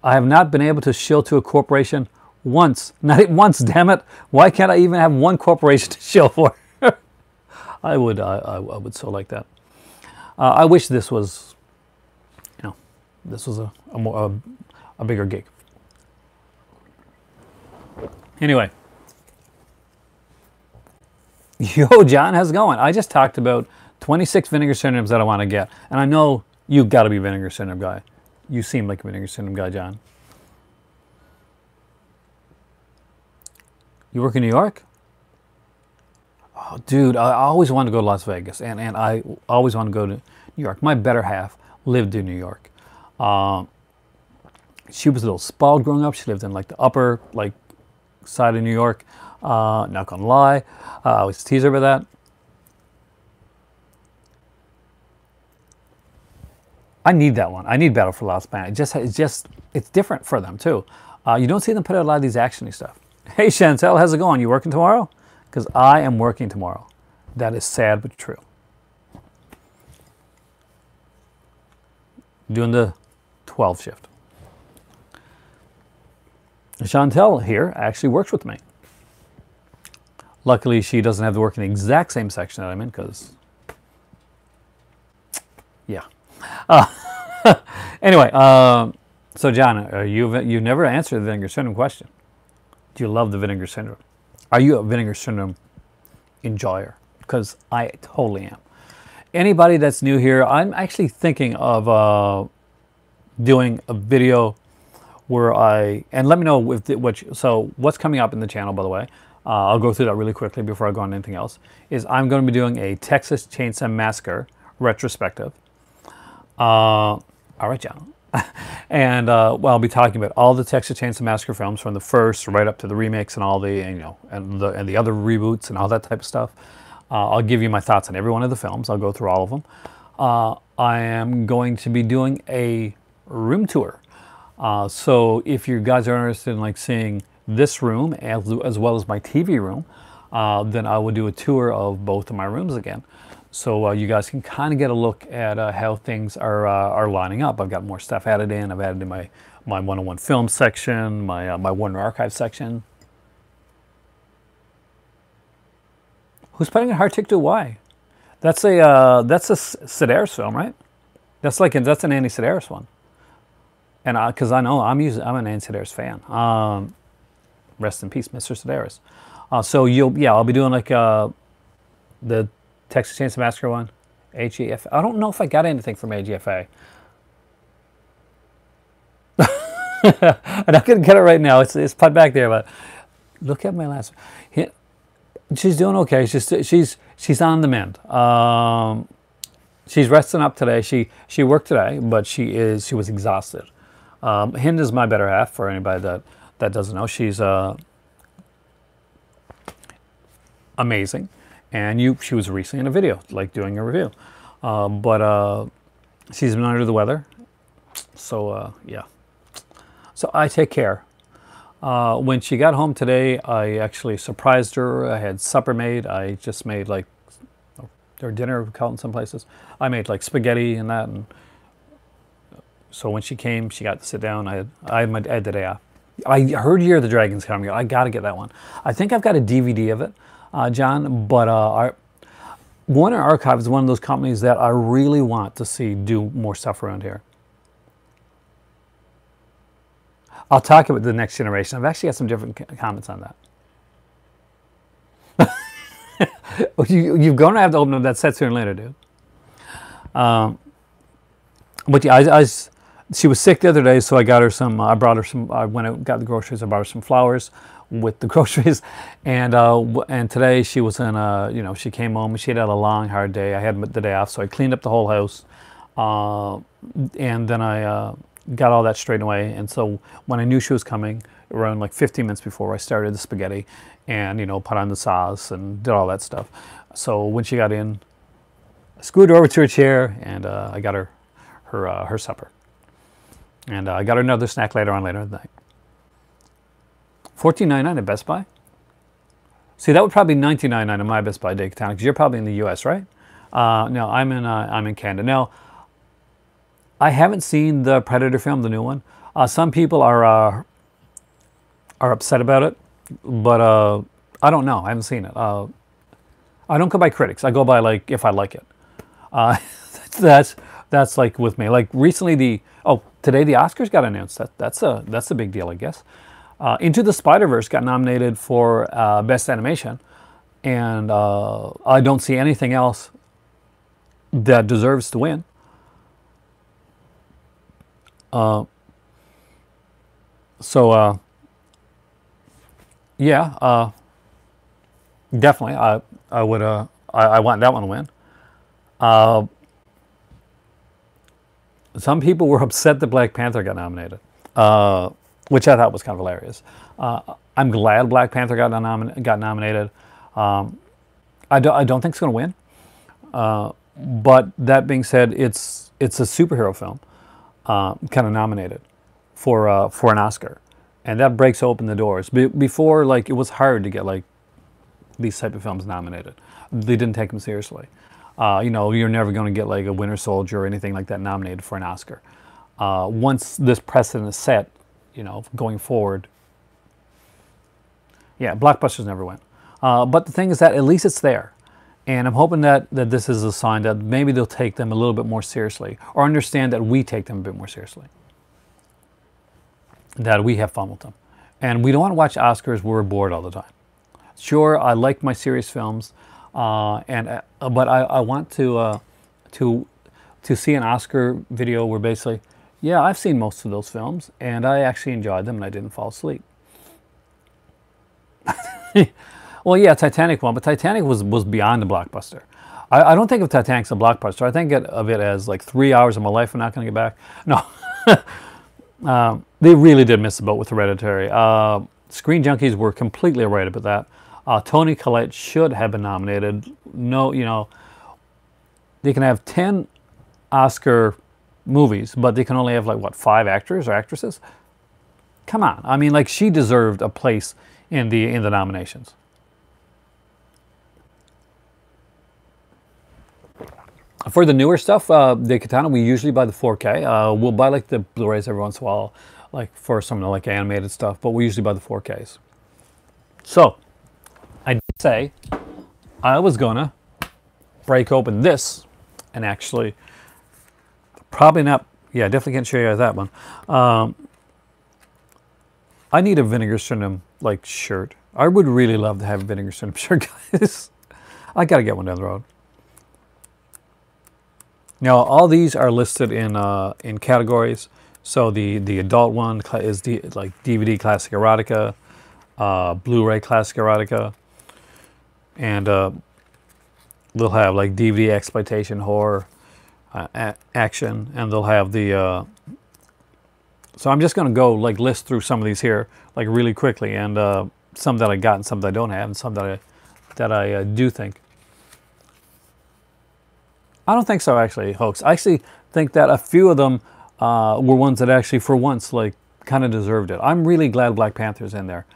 have not been able to shill to a corporation once. Not once, damn it. Why can't I even have one corporation to shill for? I would so like that. I wish this was, this was a bigger gig. Anyway. Yo, John, how's it going? I just talked about 26 Vinegar Syndromes that I want to get. And I know you've got to be a Vinegar Syndrome guy. You seem like a Vinegar Syndrome guy, John. You work in New York? Oh, dude, I always wanted to go to Las Vegas. And I always want to go to New York. My better half lived in New York. She was a little spoiled growing up. She lived in like the upper side of New York. Not gonna lie, I always tease her about that. I need that one. I need Battle for Las Vegas. It's different for them too. You don't see them put out a lot of these actiony stuff. Hey Chantel, how's it going? You working tomorrow? Because I am working tomorrow. That is sad but true. Doing the 12 shift. Chantel here actually works with me. Luckily, she doesn't have to work in the exact same section that I'm in, because, yeah. Anyway, so John, you never answered the Vinegar Syndrome question. Do you love the Vinegar Syndrome? Are you a Vinegar Syndrome enjoyer? Because I totally am. Anybody that's new here, I'm actually thinking of doing a video where and let me know what's coming up in the channel, by the way. I'll go through that really quickly before I go on anything else. I'm going to be doing a Texas Chainsaw Massacre retrospective. All right, John. And well, I'll be talking about all the Texas Chainsaw Massacre films, from the first right up to the remakes and all the and the other reboots and all that type of stuff. I'll give you my thoughts on every one of the films. I'll go through all of them. I am going to be doing a room tour. So if you guys are interested in seeing this room as well as my TV room, then I will do a tour of both of my rooms again. So you guys can kind of get a look at how things are lining up. I've got more stuff added in. I've added in my my 101 film section, my Warner Archive section. Who's putting a Hard Ticket to Why? That's a Sedaris film, right? That's an Andy Sedaris one. And because I know I'm an Andy Sedaris fan. Rest in peace, Mr. Sedaris. So I'll be doing like the Texas Chainsaw Massacre one, AGF. I don't know if I got anything from AGFA. I'm not gonna get it right now. It's put back there, but look at my last. She's doing okay. She's on the mend. She's resting up today. She worked today, but she was exhausted. Hind is my better half. For anybody that doesn't know, she's amazing, and she was recently in a video, like doing a review, but she's been under the weather. So yeah. So I take care. When she got home today, I actually surprised her. I had supper made. I just made like, or dinner, we call it in some places. I made like spaghetti and that. And so when she came, she got to sit down. I had the day off. I heard Year of the Dragon's coming. I got to get that one. I think I've got a DVD of it, John. But Warner Archive is one of those companies that I really want to see do more stuff around here. I'll talk about the next generation. I've actually got some different comments on that. You're going to have to open up that set sooner or later, dude. But yeah, she was sick the other day, so I got her some. I brought her some. I went out and got the groceries. I brought her some flowers with the groceries, and today she was in she came home. She had a long, hard day. I had the day off, so I cleaned up the whole house, and then I got all that straightened away. And so when I knew she was coming, around like 15 minutes before, I started the spaghetti and, put on the sauce and did all that stuff. So when she got in, I scooted her over to her chair and I got her supper. And I got her another snack later in the night. $14.99 at Best Buy? See, that would probably be $19.99 at my Best Buy day, Katana, because you're probably in the U.S., right? No, I'm in Canada. Now, I haven't seen the Predator film, the new one. Some people are upset about it, but I don't know. I haven't seen it. I don't go by critics. I go by like if I like it. That's like with me. Like recently, today the Oscars got announced. That's a big deal, I guess. Into the Spider-Verse got nominated for Best Animation, and I don't see anything else that deserves to win. Yeah, definitely. I would. I want that one to win. Some people were upset that Black Panther got nominated, which I thought was kind of hilarious. I'm glad Black Panther got nominated. I don't think it's going to win. But that being said, it's a superhero film. Kind of nominated for an Oscar, and that breaks open the doors. Before, like, it was hard to get like these type of films nominated. They didn't take them seriously. You're never going to get like a Winter Soldier or anything like that nominated for an Oscar. Once this precedent is set, going forward, yeah, blockbusters never win. But the thing is that at least it's there. And I'm hoping that this is a sign that maybe they'll take them a little bit more seriously, or understand that we take them a bit more seriously, that we have fun with them. And we don't want to watch Oscars where we're bored all the time. Sure, I like my serious films, but I want to see an Oscar video where basically, yeah, I've seen most of those films, and I actually enjoyed them, and I didn't fall asleep. Well, yeah, Titanic won, but Titanic was beyond a blockbuster. I don't think of Titanic's a blockbuster. I think of it as like 3 hours of my life I'm not going to get back. No. They really did miss the boat with Hereditary. Screen Junkies were completely right about that. Toni Collette should have been nominated. No, they can have 10 Oscar movies, but they can only have like, what, 5 actors or actresses? Come on. I mean, like, she deserved a place in the nominations. For the newer stuff, the Katana, we usually buy the 4K. We'll buy like the Blu-rays every once in a while. like for some like animated stuff, but we usually buy the 4Ks. So I did say I was gonna break open this and actually, probably not, yeah, definitely can't show you guys that one. I need a Vinegar Syndrome like shirt. I would really love to have a Vinegar Syndrome shirt, guys. I gotta get one down the road. Now all these are listed in categories. So the adult one is like DVD classic erotica, Blu-ray classic erotica, and they'll have like DVD exploitation horror, action, and they'll have the. So I'm just going to go like list through some of these here like really quickly, and some that I got and some that I don't have, and some that I do think. I don't think so, actually, folks. I actually think that a few of them were ones that actually, for once, like kind of deserved it. I'm really glad Black Panther's in there.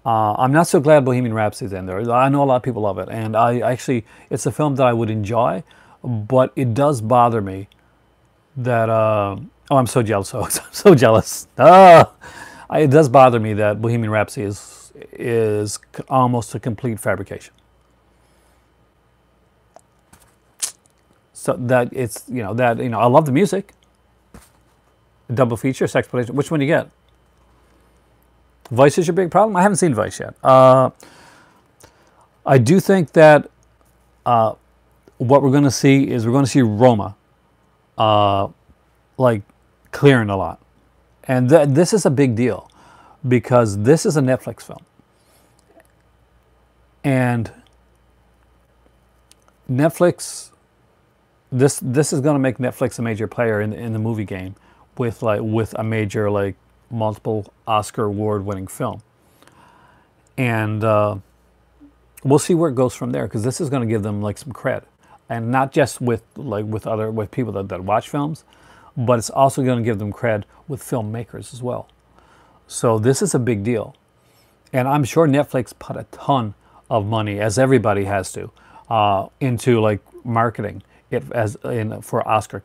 I'm not so glad Bohemian Rhapsody's in there. I know a lot of people love it, and I actually, it's a film that I would enjoy, but it does bother me that. Oh, I'm so jealous. I'm so jealous. It does bother me that Bohemian Rhapsody is almost a complete fabrication. So that it's I love the music. Double feature, Sexploitation. Which one do you get? Vice is your big problem? I haven't seen Vice yet. I do think that what we're going to see is we're going to see Roma like clearing a lot. And this is a big deal because this is a Netflix film. And Netflix, this is going to make Netflix a major player in the movie game with a major like multiple Oscar award-winning film, and we'll see where it goes from there, because this is going to give them like some cred, and not just with people that watch films, but it's also going to give them cred with filmmakers as well. So this is a big deal, and I'm sure Netflix put a ton of money, as everybody has to, into like marketing it for Oscar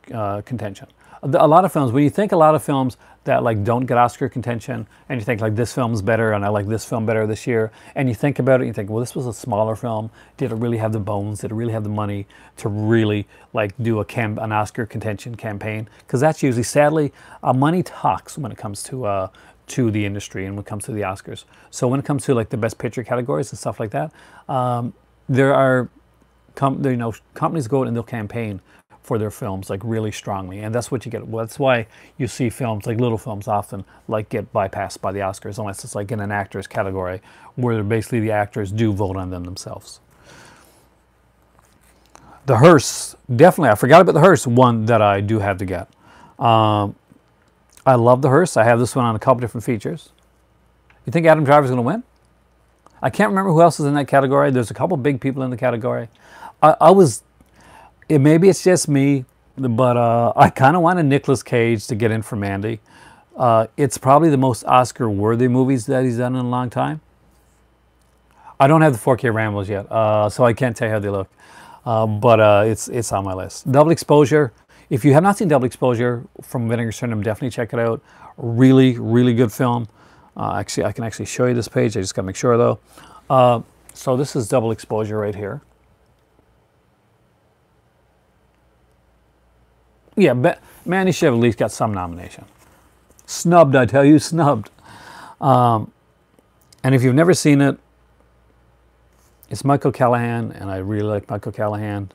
contention. A lot of films, when you think a lot of films that like don't get Oscar contention, and you think like this film's better and I like this film better this year, and you think about it, you think, well, this was a smaller film. Did it really have the bones? Did it really have the money to really like do an Oscar contention campaign? Because that's usually, sadly, money talks when it comes to the industry and when it comes to the Oscars. So when it comes to like the best picture categories and stuff like that, there are companies go out and they'll campaign for their films like really strongly, and that's what you get. Well, that's why you see films like little films often like get bypassed by the Oscars, unless it's like in an actors category where basically the actors do vote on them themselves. The Hearse, definitely, I forgot about the Hearse, one that I do have to get. I love the Hearse. I have this one on a couple different features. You think Adam Driver's going to win? I can't remember who else is in that category. There's a couple big people in the category. Maybe it's just me, but I kind of wanted Nicolas Cage to get in for Mandy. It's probably the most Oscar-worthy movies that he's done in a long time. I don't have the 4K Rambles yet, so I can't tell you how they look. But it's on my list. Double Exposure. If you have not seen Double Exposure from Vinegar Syndrome, definitely check it out. Really, really good film. Actually, I can actually show you this page. I just got to make sure, though. So this is Double Exposure right here. Yeah, Mandy should have at least got some nomination. Snubbed, I tell you, snubbed. And if you've never seen it, it's Michael Callahan, and I really like Michael Callahan.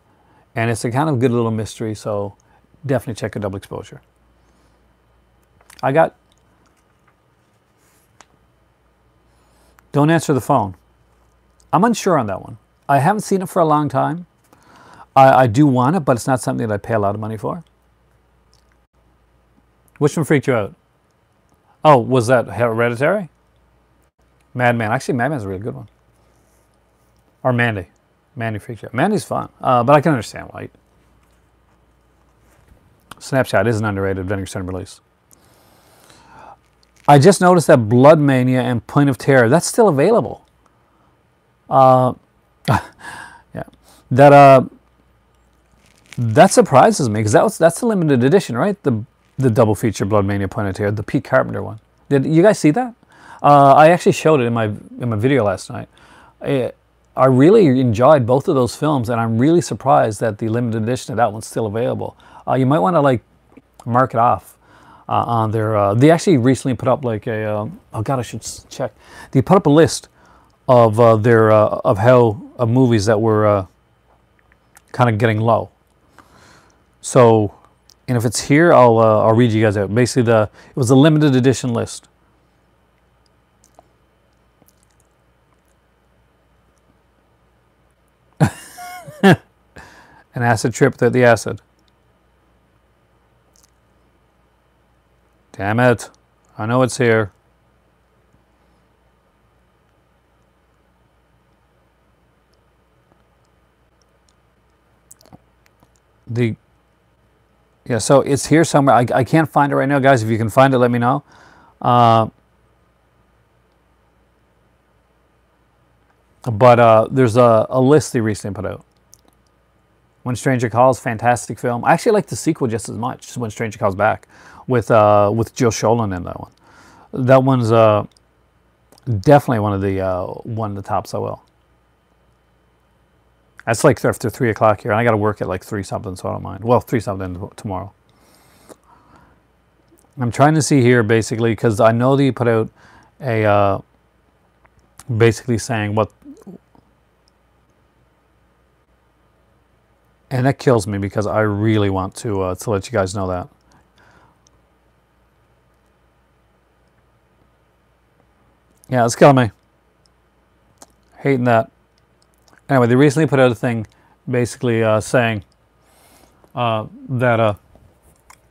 And it's a kind of good little mystery, so definitely check out Double Exposure. Don't answer the phone. I'm unsure on that one. I haven't seen it for a long time. I do want it, but it's not something that I pay a lot of money for. Which one freaked you out? Oh, was that Hereditary? Madman. Actually, Madman's a really good one. Or Mandy. Mandy freaked you out. Mandy's fun, but I can understand why. Snapshot is an underrated Vinegar Syndrome release. I just noticed that Blood Mania and Point of Terror, that's still available. Yeah. That surprises me, because that's a limited edition, right? The double feature Blood Mania, Point of Terror, the Pete Carpenter one. Did you guys see that? I actually showed it in my video last night. I really enjoyed both of those films, and I'm really surprised that the limited edition of that one's still available. You might want to like mark it off on their. They actually recently put up like a. Oh God, I should check. They put up a list of their of movies that were kind of getting low. So, and if it's here, I'll read you guys out. Basically, it was a limited edition list. An acid trip without the acid. Damn it. I know it's here. Yeah, so it's here somewhere. I can't find it right now, guys. If you can find it, let me know. But there's a list they recently put out. When Stranger Calls, fantastic film. I actually like the sequel just as much, When Stranger Calls Back, with Jill Schoelen in that one. That one's definitely one of the tops I will. That's like after 3 o'clock here, and I got to work at like 3 something, so I don't mind. Well, 3 something tomorrow. I'm trying to see here basically because I know that you put out a basically saying what. And that kills me because I really want to let you guys know that. Yeah, it's killing me. Hating that. Anyway, they recently put out a thing basically saying that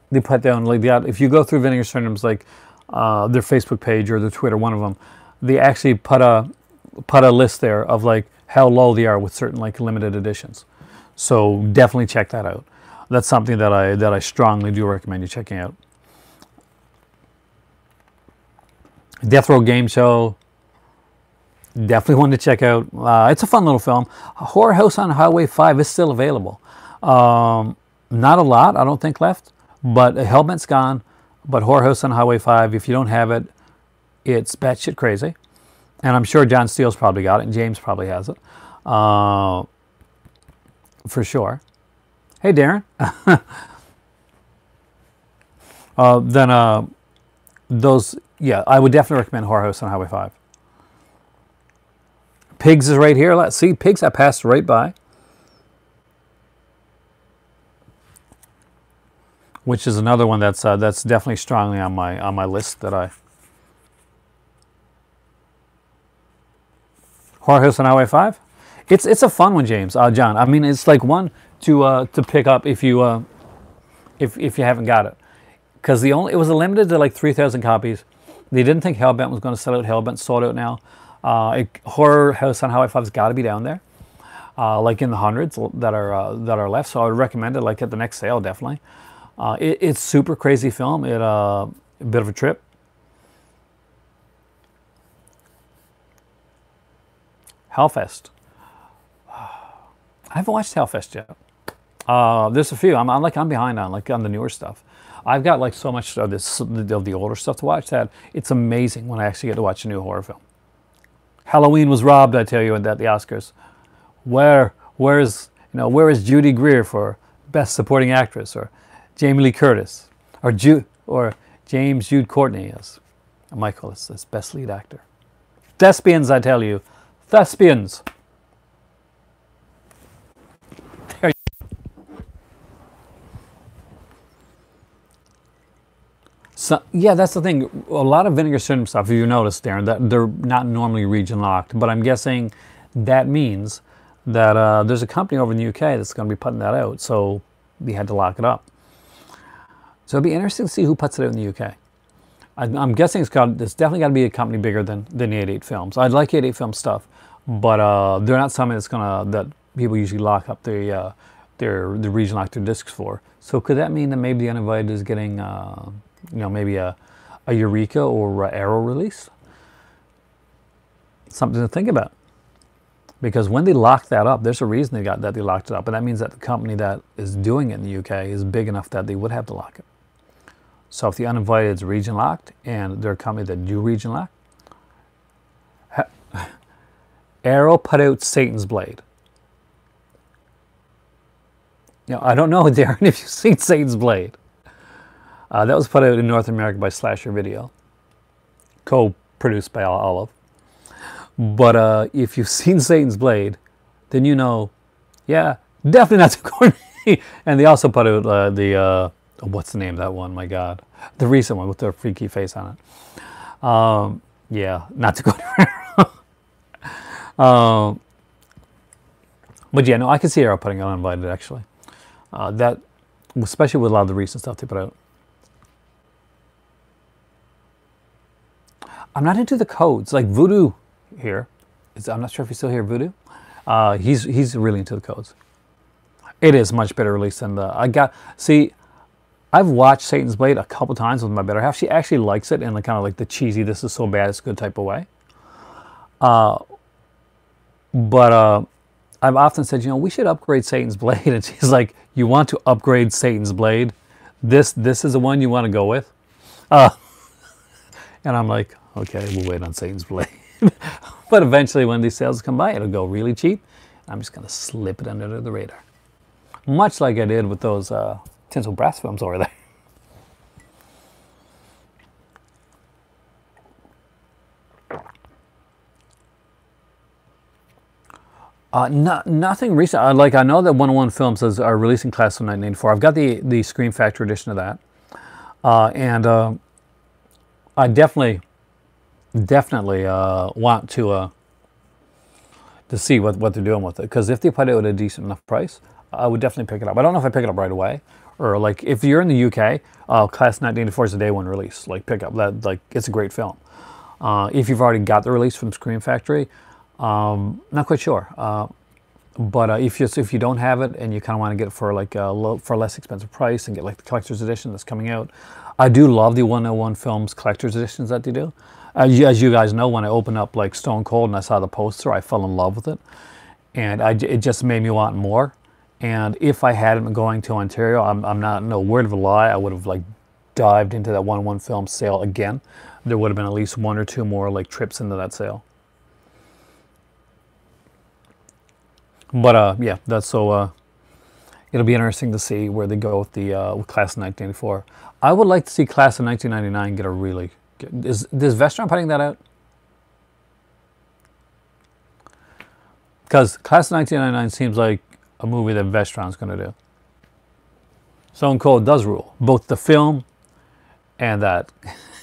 they put down, like, if you go through Vinegar Syndrome's, like, their Facebook page or their Twitter, one of them, they actually put a list there of, like, how low they are with certain, like, limited editions. So definitely check that out. That's something that I strongly do recommend you checking out. Death Row Game Show. Definitely one to check out. It's a fun little film. Horror House on Highway 5 is still available. Not a lot, I don't think, left. But Hellbent's gone. But Horror House on Highway 5, if you don't have it, it's batshit crazy. And I'm sure John Steele's probably got it, and James probably has it. For sure. Hey, Darren. Those, yeah, I would definitely recommend Horror House on Highway 5. Pigs is right here. Let's see, Pigs I passed right by. Which is another one that's definitely strongly on my list that I. Horror House on Highway 5. It's a fun one, James. John. I mean, it's like one to pick up if you haven't got it, because it was limited to like 3,000 copies. They didn't think Hellbent was going to sell out. Hellbent's sold out now. Horror House on Highway 5's got to be down there, like in the hundreds that are left. So I would recommend it, like at the next sale, definitely. It's super crazy film. A bit of a trip. Hellfest. I haven't watched Hellfest yet. There's a few. I'm behind on the newer stuff. I've got like so much of the older stuff to watch that it's amazing when I actually get to watch a new horror film. Halloween was robbed, I tell you, at the Oscars. Where is Judy Greer for Best Supporting Actress, or Jamie Lee Curtis, or James Jude Courtney as Michael is Best Lead Actor. Thespians, I tell you, thespians. So, yeah, that's the thing. A lot of Vinegar Syndrome stuff, if you notice, Darren, that they're not normally region locked. But I'm guessing that means that there's a company over in the UK that's going to be putting that out. So we had to lock it up. So it'll be interesting to see who puts it out in the UK. I'm guessing it's definitely got to be a company bigger than 88 Films. I'd like 88 Film stuff, but they're not something that people usually lock up the region locked their discs for. So could that mean that maybe the Uninvited is getting maybe a Eureka or Arrow release? Something to think about. Because when they lock that up, there's a reason they locked it up, and that means that the company that is doing it in the UK is big enough that they would have to lock it. So if the uninvited is region locked and they're a company that do region lock, Arrow put out Satan's Blade. You know, I don't know, Darren, if you've seen Satan's Blade. That was put out in North America by Slasher Video, co-produced by Olive. But if you've seen Satan's Blade, then you know, yeah, definitely not too corny. And they also put out what's the name of that one? My God, the recent one with the freaky face on it. Yeah, not too corny. But yeah, no, I can see Arrow putting out Uninvited actually. That, especially with a lot of the recent stuff they put out. I'm not into the codes like Voodoo here. I'm not sure if he's still here, Voodoo. He's really into the codes. It is much better release than I've watched Satan's Blade a couple times with my better half. She actually likes it in the kind of like the cheesy, this is so bad it's good type of way. But I've often said, you know, we should upgrade Satan's Blade. And she's like, you want to upgrade Satan's Blade? This is the one you want to go with? And I'm like, okay, we'll wait on Satan's Blade. But eventually when these sales come by, it'll go really cheap. I'm just going to slip it under the radar. Much like I did with those tinsel brass films over there. Nothing recent. Like I know that 101 Films are releasing Class of 1984. I've got the Scream Factory edition of that, and I definitely want to see what they're doing with it. Because if they put it at a decent enough price, I would definitely pick it up. I don't know if I pick it up right away, or like if you're in the UK, Class 1984 is the day one release. Like pick up that. Like it's a great film. If you've already got the release from Scream Factory. Not quite sure, but if you don't have it and you kind of want to get it for like for a less expensive price and get like the collector's edition that's coming out, I do love the 101 Films collector's editions that they do. As you guys know, when I opened up like Stone Cold and I saw the poster, I fell in love with it, and it just made me want more. And if I hadn't been going to Ontario, I'm not no word of a lie, I would have like dived into that 101 Films sale again. There would have been at least one or two more like trips into that sale. But yeah, that's so. It'll be interesting to see where they go with the with Class of 1984. I would like to see Class of 1999 get a really. Is Vestron putting that out? Because Class of 1999 seems like a movie that Vestron's going to do. Stone Cold does rule both the film and that,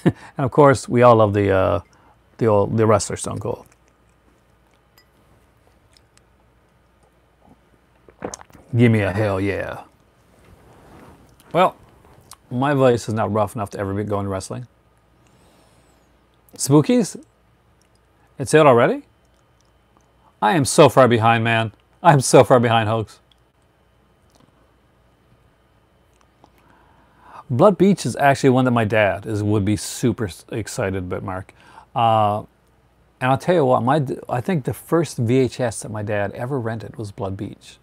and of course we all love the wrestler Stone Cold. Give me a hell yeah. Well, my voice is not rough enough to ever be going to wrestling. Spookies? It's out already? I am so far behind, man. I'm so far behind, Hoax. Blood Beach is actually one that my dad would be super excited about, Mark. And I'll tell you what, I think the first VHS that my dad ever rented was Blood Beach.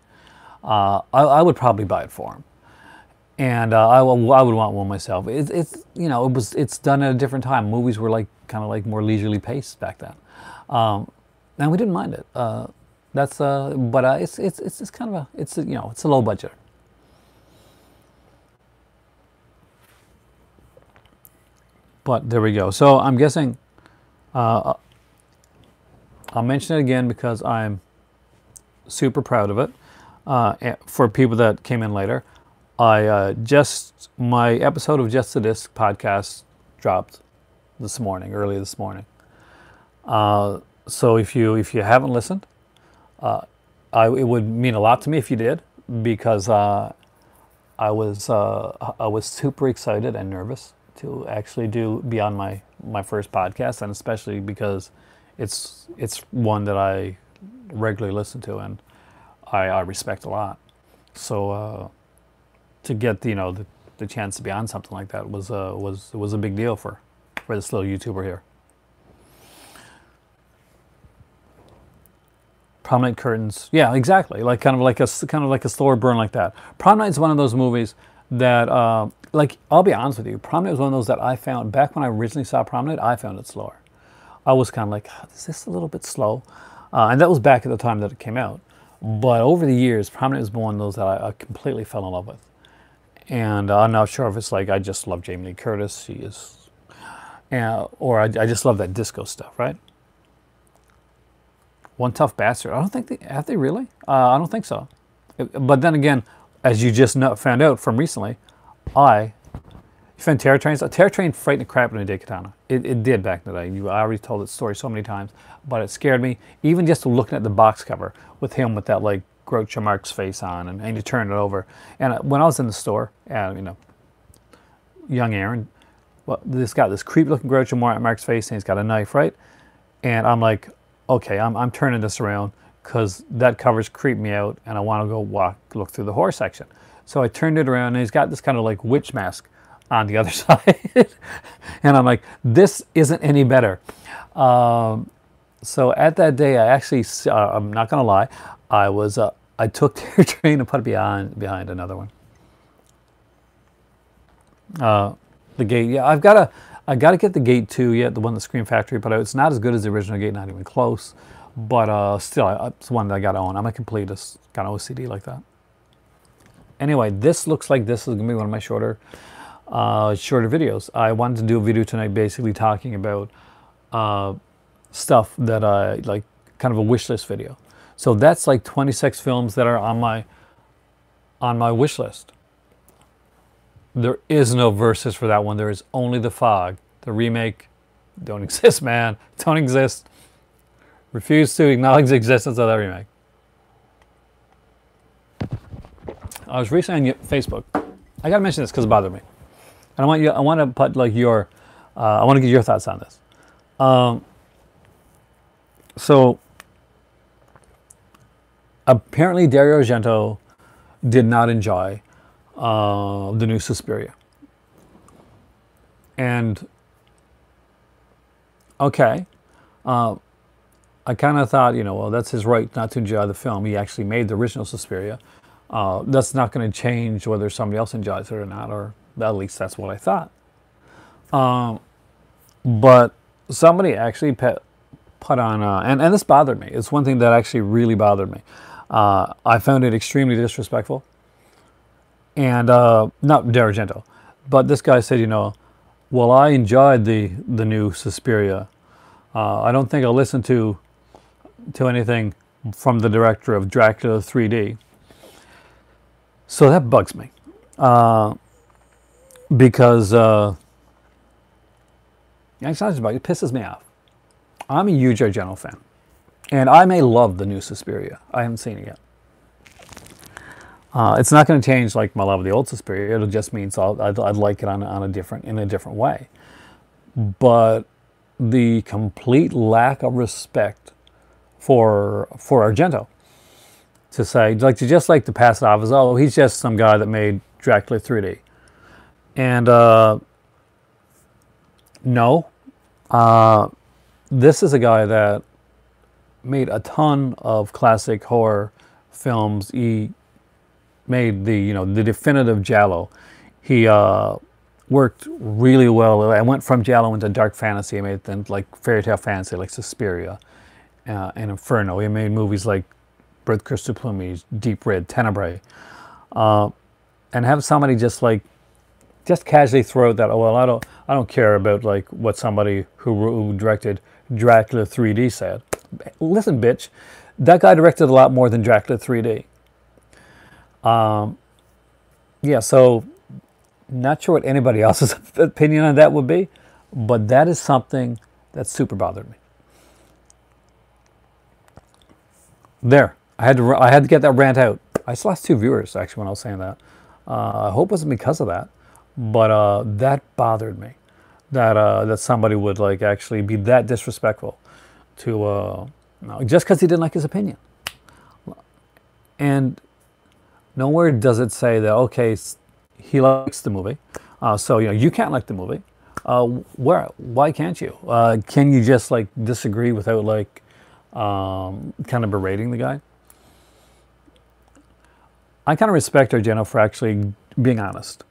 I would probably buy it for him, and I would want one myself. It's done at a different time. Movies were like kind of like more leisurely paced back then, and we didn't mind it. But it's kind of it's a low budget. But there we go. So I'm guessing I'll mention it again because I'm super proud of it. For people that came in later, my episode of Just the Disc podcast dropped early this morning. So if you haven't listened, it would mean a lot to me if you did, because I was super excited and nervous to actually be on my first podcast, and especially because it's one that I regularly listen to and I respect a lot. So to get the chance to be on something like that was a big deal for this little YouTuber here. Prom Night Curtains, yeah, exactly. Like kind of like a slower burn like that. Prom Night is one of those movies that, like, I'll be honest with you, Promenade was one of those that I found, back when I originally saw Promenade, I found it slower. I was kind of like, "Oh, is this a little bit slow?" And that was back at the time that it came out. But over the years, Promenade was one of those that I completely fell in love with. And I'm not sure if it's like I just love Jamie Lee Curtis, she is, or I just love that disco stuff, right? One Tough Bastard. I don't think have they really? I don't think so. But then again, as you just found out from recently, you found Terror Train. Terror Train frightened the crap out of me, did Katana. It did back in the day. I already told that story so many times, but it scared me. Even just looking at the box cover with him with that like Groucho Marx face on, and you turn it over. And when I was in the store, you know, young Aaron, well, this got this creepy looking Groucho Marx face, and he's got a knife, right? And I'm like, okay, I'm turning this around because that cover's creeped me out, and I want to go look through the horror section. So I turned it around, and he's got this kind of like witch mask on the other side. And I'm like, this isn't any better. So at that day, I actually, I'm not going to lie, I took Terror Train and put it behind another one. The Gate, yeah, I got to get the Gate 2 yet, the one that Scream Factory put out. It's not as good as the original Gate, not even close. But still, it's one that I got to own. I'm a completist, got an OCD like that. Anyway, this looks like this is going to be one of my shorter videos. I wanted to do a video tonight basically talking about stuff that I like, kind of a wish list video. So that's like 26 films that are on my wish list. There is no verses for that one. There is only The Fog. The remake don't exist, man. Don't exist. Refuse to acknowledge the existence of that remake. I was recently on Facebook. I gotta mention this because it bothered me, and I want to put like I want to get your thoughts on this. So apparently Dario Argento did not enjoy the new Suspiria. And okay, I kind of thought, you know, well, that's his right not to enjoy the film. He actually made the original Suspiria. That's not going to change whether somebody else enjoys it or not, or at least that's what I thought. But somebody actually put on, and this bothered me. It's one thing that actually really bothered me. I found it extremely disrespectful. And not Dario Argento, but this guy said, you know, well, I enjoyed the new Suspiria. I don't think I'll listen to anything from the director of Dracula 3D. So that bugs me, because it pisses me off. I'm a huge Argento fan, and I may love the new Suspiria. I haven't seen it yet. It's not going to change like my love of the old Suspiria. It'll just mean I'd like it in a different way. But the complete lack of respect for Argento, to say to pass it off as, oh, he's just some guy that made Dracula 3D, and no, this is a guy that made a ton of classic horror films. He made the definitive Giallo. He worked really well. I went from Giallo into dark fantasy. I made then like fairy tale fantasy like Suspiria and Inferno. He made movies like Birth Crystal Plumage, Deep Red, Tenebrae, and have somebody just casually throw that. Oh well, I don't care about like what somebody who directed Dracula 3D said. Listen, bitch, that guy directed a lot more than Dracula 3D. Yeah, so not sure what anybody else's opinion on that would be, but that is something that super bothered me. There, I had to get that rant out. I just lost 2 viewers actually when I was saying that. I hope it wasn't because of that, but that bothered me. That somebody would like actually be that disrespectful to just because he didn't like his opinion. And nowhere does it say that, okay, he likes the movie, so you can't like the movie. Why can't you? Can you just like disagree without like kind of berating the guy? I kind of respect Argento for actually being honest.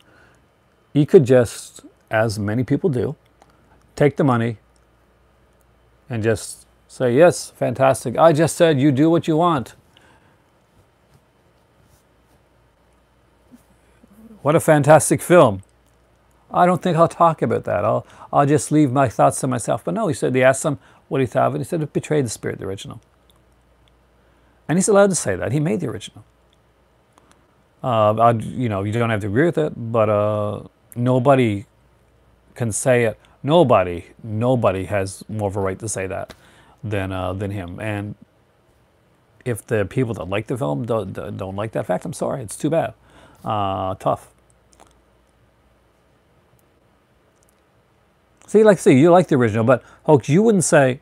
You could just, as many people do, take the money and just say, yes, fantastic. I just said you do what you want. What a fantastic film. I don't think I'll talk about that. I'll just leave my thoughts to myself. But no, he said, he asked him what he thought of it. He said it betrayed the spirit of the original. And he's allowed to say that. He made the original. You know, you don't have to agree with it, but nobody can say it. Nobody has more of a right to say that than him. And if the people that like the film don't like that fact, I'm sorry. It's too bad. Tough. See, you like the original, but folks, you wouldn't say,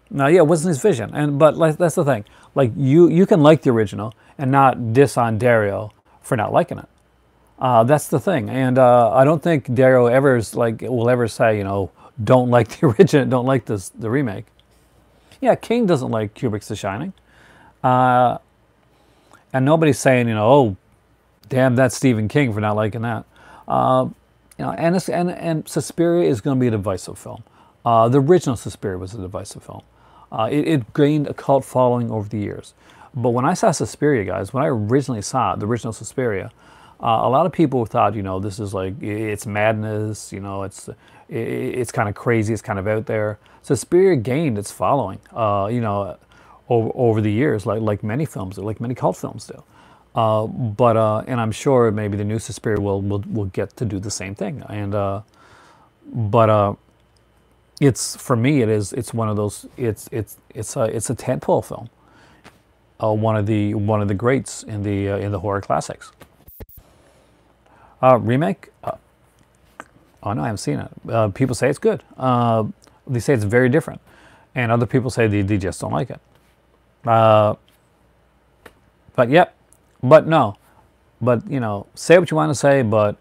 no, yeah, it wasn't his vision. But that's the thing. Like you can like the original and not diss on Dario for not liking it. That's the thing. And I don't think Dario will ever say, you know, don't like the original, don't like the remake. Yeah, King doesn't like Kubrick's The Shining. And nobody's saying, you know, oh, damn, that's Stephen King for not liking that. You know, and Suspiria is going to be a divisive film. The original Suspiria was a divisive film. It gained a cult following over the years. But when I saw Suspiria, guys, when I originally saw it, the original Suspiria, a lot of people thought, you know, this is like, it's madness, you know, it's kind of crazy, it's kind of out there. Suspiria gained its following, you know, over the years, like many films do, like many cult films do. And I'm sure maybe the new Suspiria will get to do the same thing. And it's, for me, it's one of those, it's a tentpole film, one of the greats in the horror classics. Remake? Oh no, I haven't seen it. People say it's good. They say it's very different, and other people say they just don't like it. But yep. But no, but you know, say what you want to say, but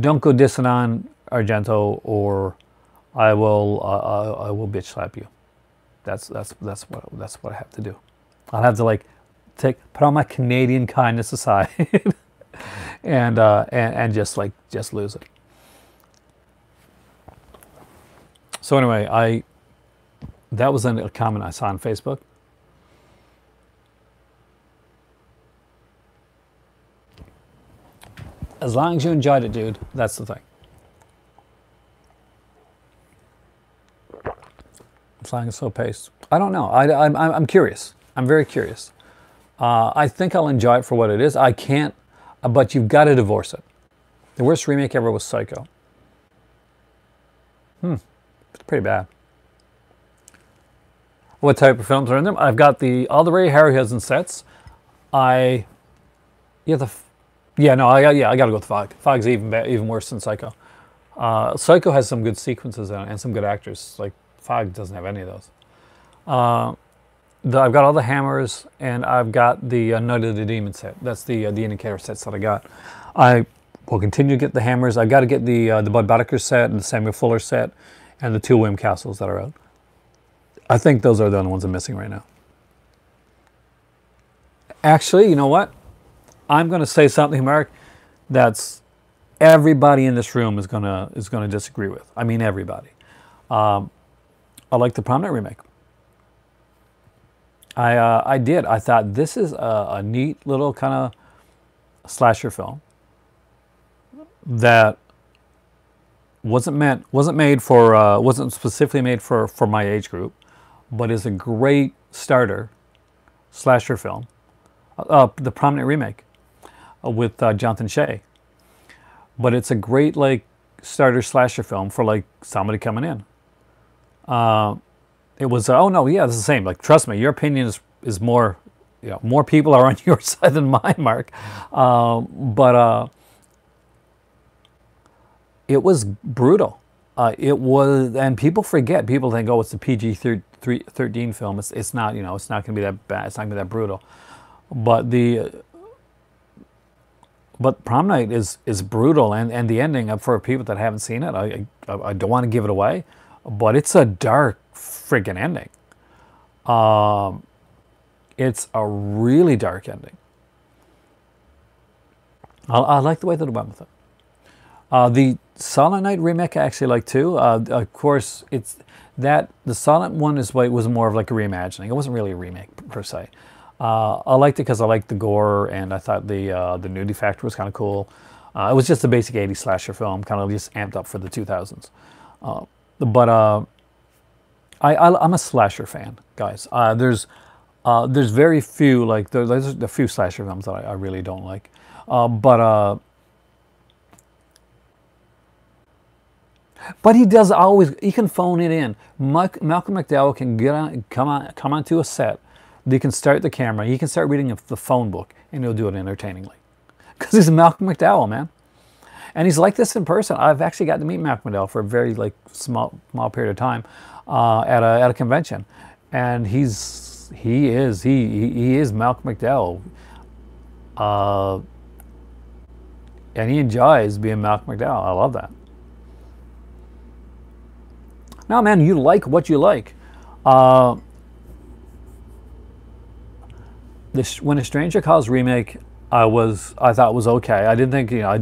don't go dissing on Argento, or I will bitch slap you. That's what I have to do. I'll have to like put all my Canadian kindness aside, and just lose it. So anyway, that was a comment I saw on Facebook. As long as you enjoyed it, dude, that's the thing. As long as it's so paced. I don't know. I'm curious. I'm very curious. I think I'll enjoy it for what it is. I can't, but you've got to divorce it. The worst remake ever was Psycho. It's pretty bad. What type of films are in them? I've got all the Ray Harryhausen sets. I gotta go with Fog. Fog's even worse than Psycho. Psycho has some good sequences in it and some good actors. Like Fog doesn't have any of those. I've got all the Hammers, and I've got the Night of the Demon set. That's the Indicator sets that I got. I will continue to get the Hammers. I've got to get the Bud Boddicker set and the Samuel Fuller set and the 2 William Castles that are out. I think those are the only ones I'm missing right now. Actually, you know what? I'm going to say something, Mark, that's everybody in this room is going to disagree with. I mean, everybody. I like the Prom Night remake. I did. I thought this is a neat little kind of slasher film that wasn't specifically made for my age group, but is a great starter slasher film. The Prom Night remake with Jonathan Shea. But it's a great like starter slasher film for like somebody coming in. It was oh no, yeah, it's the same. Like trust me, your opinion is more, you know, more people are on your side than mine, Mark. But it was brutal. It was, and people forget. People think, oh, it's a PG-13 film. It's not. You know, it's not going to be that bad. It's not going to be that brutal. But Prom Night is brutal, and the ending, for people that haven't seen it, I don't want to give it away, but it's a dark friggin' ending. It's a really dark ending. I like the way that it went with it. The Silent Night remake I actually like too. Of course, it's that the Silent one was more of like a reimagining. It wasn't really a remake per se. I liked it because I liked the gore, and I thought the nudity factor was kind of cool. It was just a basic 80s slasher film, kind of just amped up for the 2000s. But I'm a slasher fan, guys. There's very few, like there's a few slasher films that I really don't like. But he does always. He can phone it in. Malcolm McDowell can come onto a set. He can start the camera. He can start reading the phone book, and he'll do it entertainingly. Because he's Malcolm McDowell, man. And he's like this in person. I've actually got to meet Malcolm McDowell for a very small period of time at a convention, and he is Malcolm McDowell, and he enjoys being Malcolm McDowell. I love that. Now, man, you like what you like. When A Stranger Calls remake, I thought was okay. I didn't think, I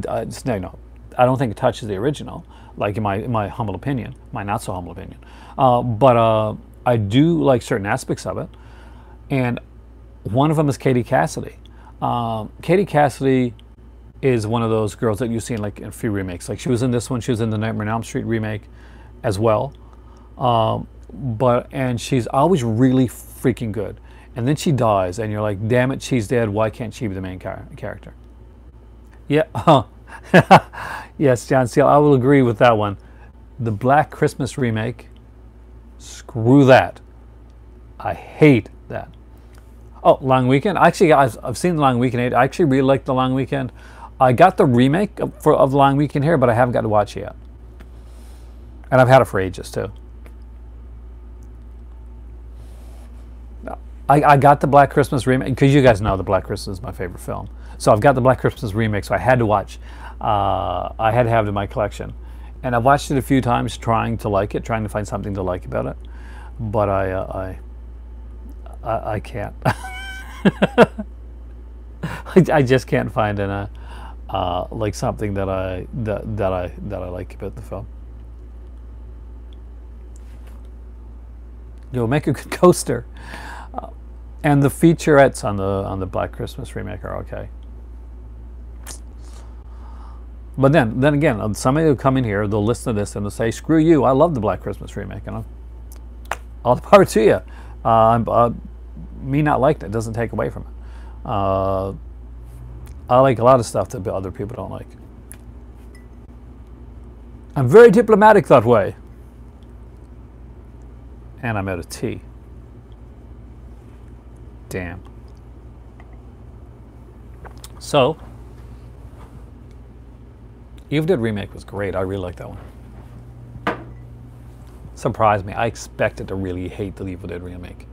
don't think it touches the original, like in my humble opinion, my not so humble opinion. But I do like certain aspects of it, and one of them is Katie Cassidy. Katie Cassidy is one of those girls that you've seen like in a few remakes. Like she was in this one, she was in the Nightmare on Elm Street remake as well. And she's always really freaking good. And then she dies, and you're like, damn it, she's dead. Why can't she be the main character? Yeah. Yes, John Steele, I will agree with that one. The Black Christmas remake, screw that. I hate that. Oh, Long Weekend. Actually, I've seen the Long Weekend. I actually really like the Long Weekend. I got the remake of Long Weekend here, but I haven't got to watch it yet. And I've had it for ages too. I got the Black Christmas remake, because you guys know the Black Christmas is my favorite film. So I've got the Black Christmas remake, so I had to watch. I had to have it in my collection. And I've watched it a few times trying to like it, trying to find something to like about it. But I can't. I just can't find like something that I like about the film. You'll make a good coaster. And the featurettes on the Black Christmas remake are okay. But then again, somebody will come in here, they'll listen to this, and they'll say, "Screw you! I love the Black Christmas remake." And all the power to you. Me not liking it doesn't take away from it. I like a lot of stuff that other people don't like. I'm very diplomatic that way. And I'm out of tea. Damn. So, Evil Dead remake was great. I really liked that one. Surprised me. I expected to really hate the Evil Dead remake,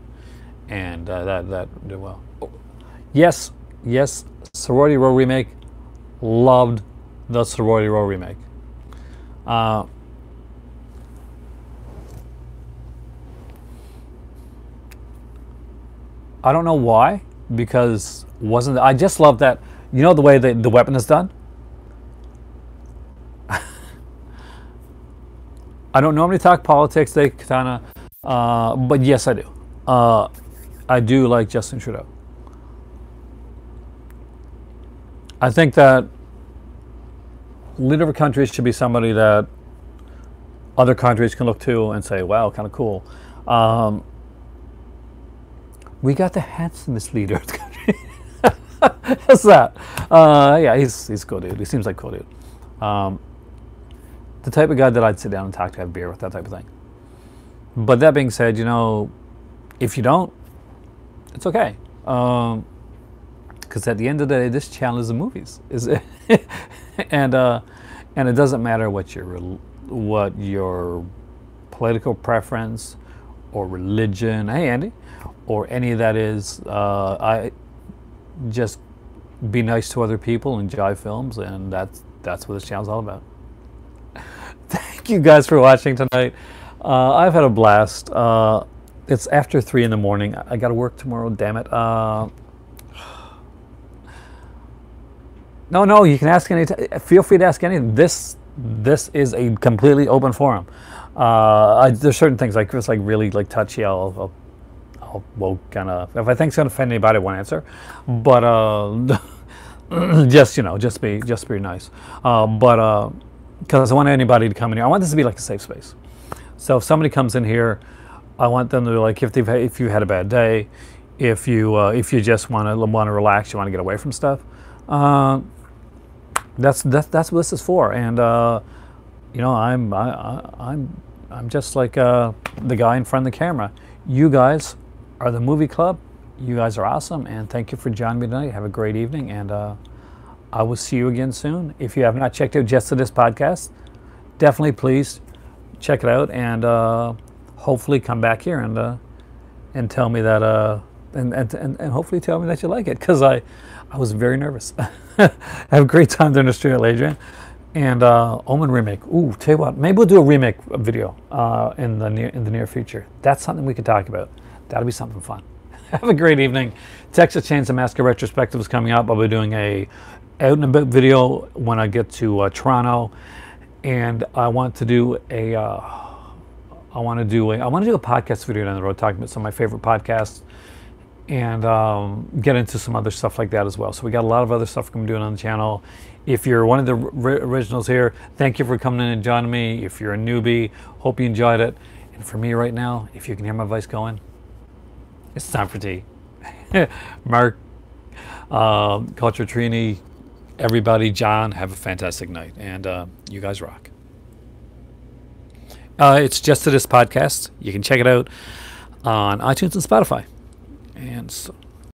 and that did well. Oh. Yes, Sorority Row remake. Loved the Sorority Row remake. I don't know why, because I just love that, you know, the way the weapon is done. I don't normally talk politics, Katana, but yes, I do. I do like Justin Trudeau. I think that leader of a country should be somebody that other countries can look to and say, wow, kind of cool. We got the handsomest leader of the country. That's that. Yeah, he's a cool dude. He seems like a cool dude. The type of guy that I'd sit down and talk to, have beer with, that type of thing. But that being said, you know, if you don't, it's okay. Because at the end of the day, this channel is the movies, and it doesn't matter what your political preference or religion. Hey, Andy. Or any of that is. I just be nice to other people, enjoy films, and that's what this channel's all about. Thank you guys for watching tonight. I've had a blast. It's after 3 in the morning. I got to work tomorrow. Damn it. No, you can ask any. Feel free to ask anything. This is a completely open forum. There's certain things like it's like really like touchy. I'll kind of, if I think it's gonna offend anybody, I won't answer. But just be nice. Because I want anybody to come in here. I want this to be like a safe space. So if somebody comes in here, I want them to be like, if you had a bad day, if you just want to relax, you want to get away from stuff. That's what this is for. And I'm just like the guy in front of the camera. You guys are the movie club. You guys are awesome, and thank you for joining me tonight. Have a great evening, and I will see you again soon. If you have not checked out Just to This podcast, definitely please check it out, and hopefully come back here and tell me that and hopefully tell me that you like it, because I was very nervous. Have a great time during the street, Adrian. And Omen remake. Ooh, tell you what, maybe we'll do a remake video in the near future. That's something we could talk about. That'll be something fun. Have a great evening. Texas Chainsaw Massacre retrospective is coming up. I'll be doing a out and about video when I get to Toronto, and I want to do a podcast video down the road talking about some of my favorite podcasts, and get into some other stuff like that as well. So we got a lot of other stuff we're doing on the channel. If you're one of the originals here, thank you for coming in and joining me. If you're a newbie, hope you enjoyed it. And for me right now, if you can hear my voice going, it's time for tea. Mark, Culture Trini, everybody, John, have a fantastic night. And you guys rock. It's Just to This podcast. You can check it out on iTunes and Spotify. And so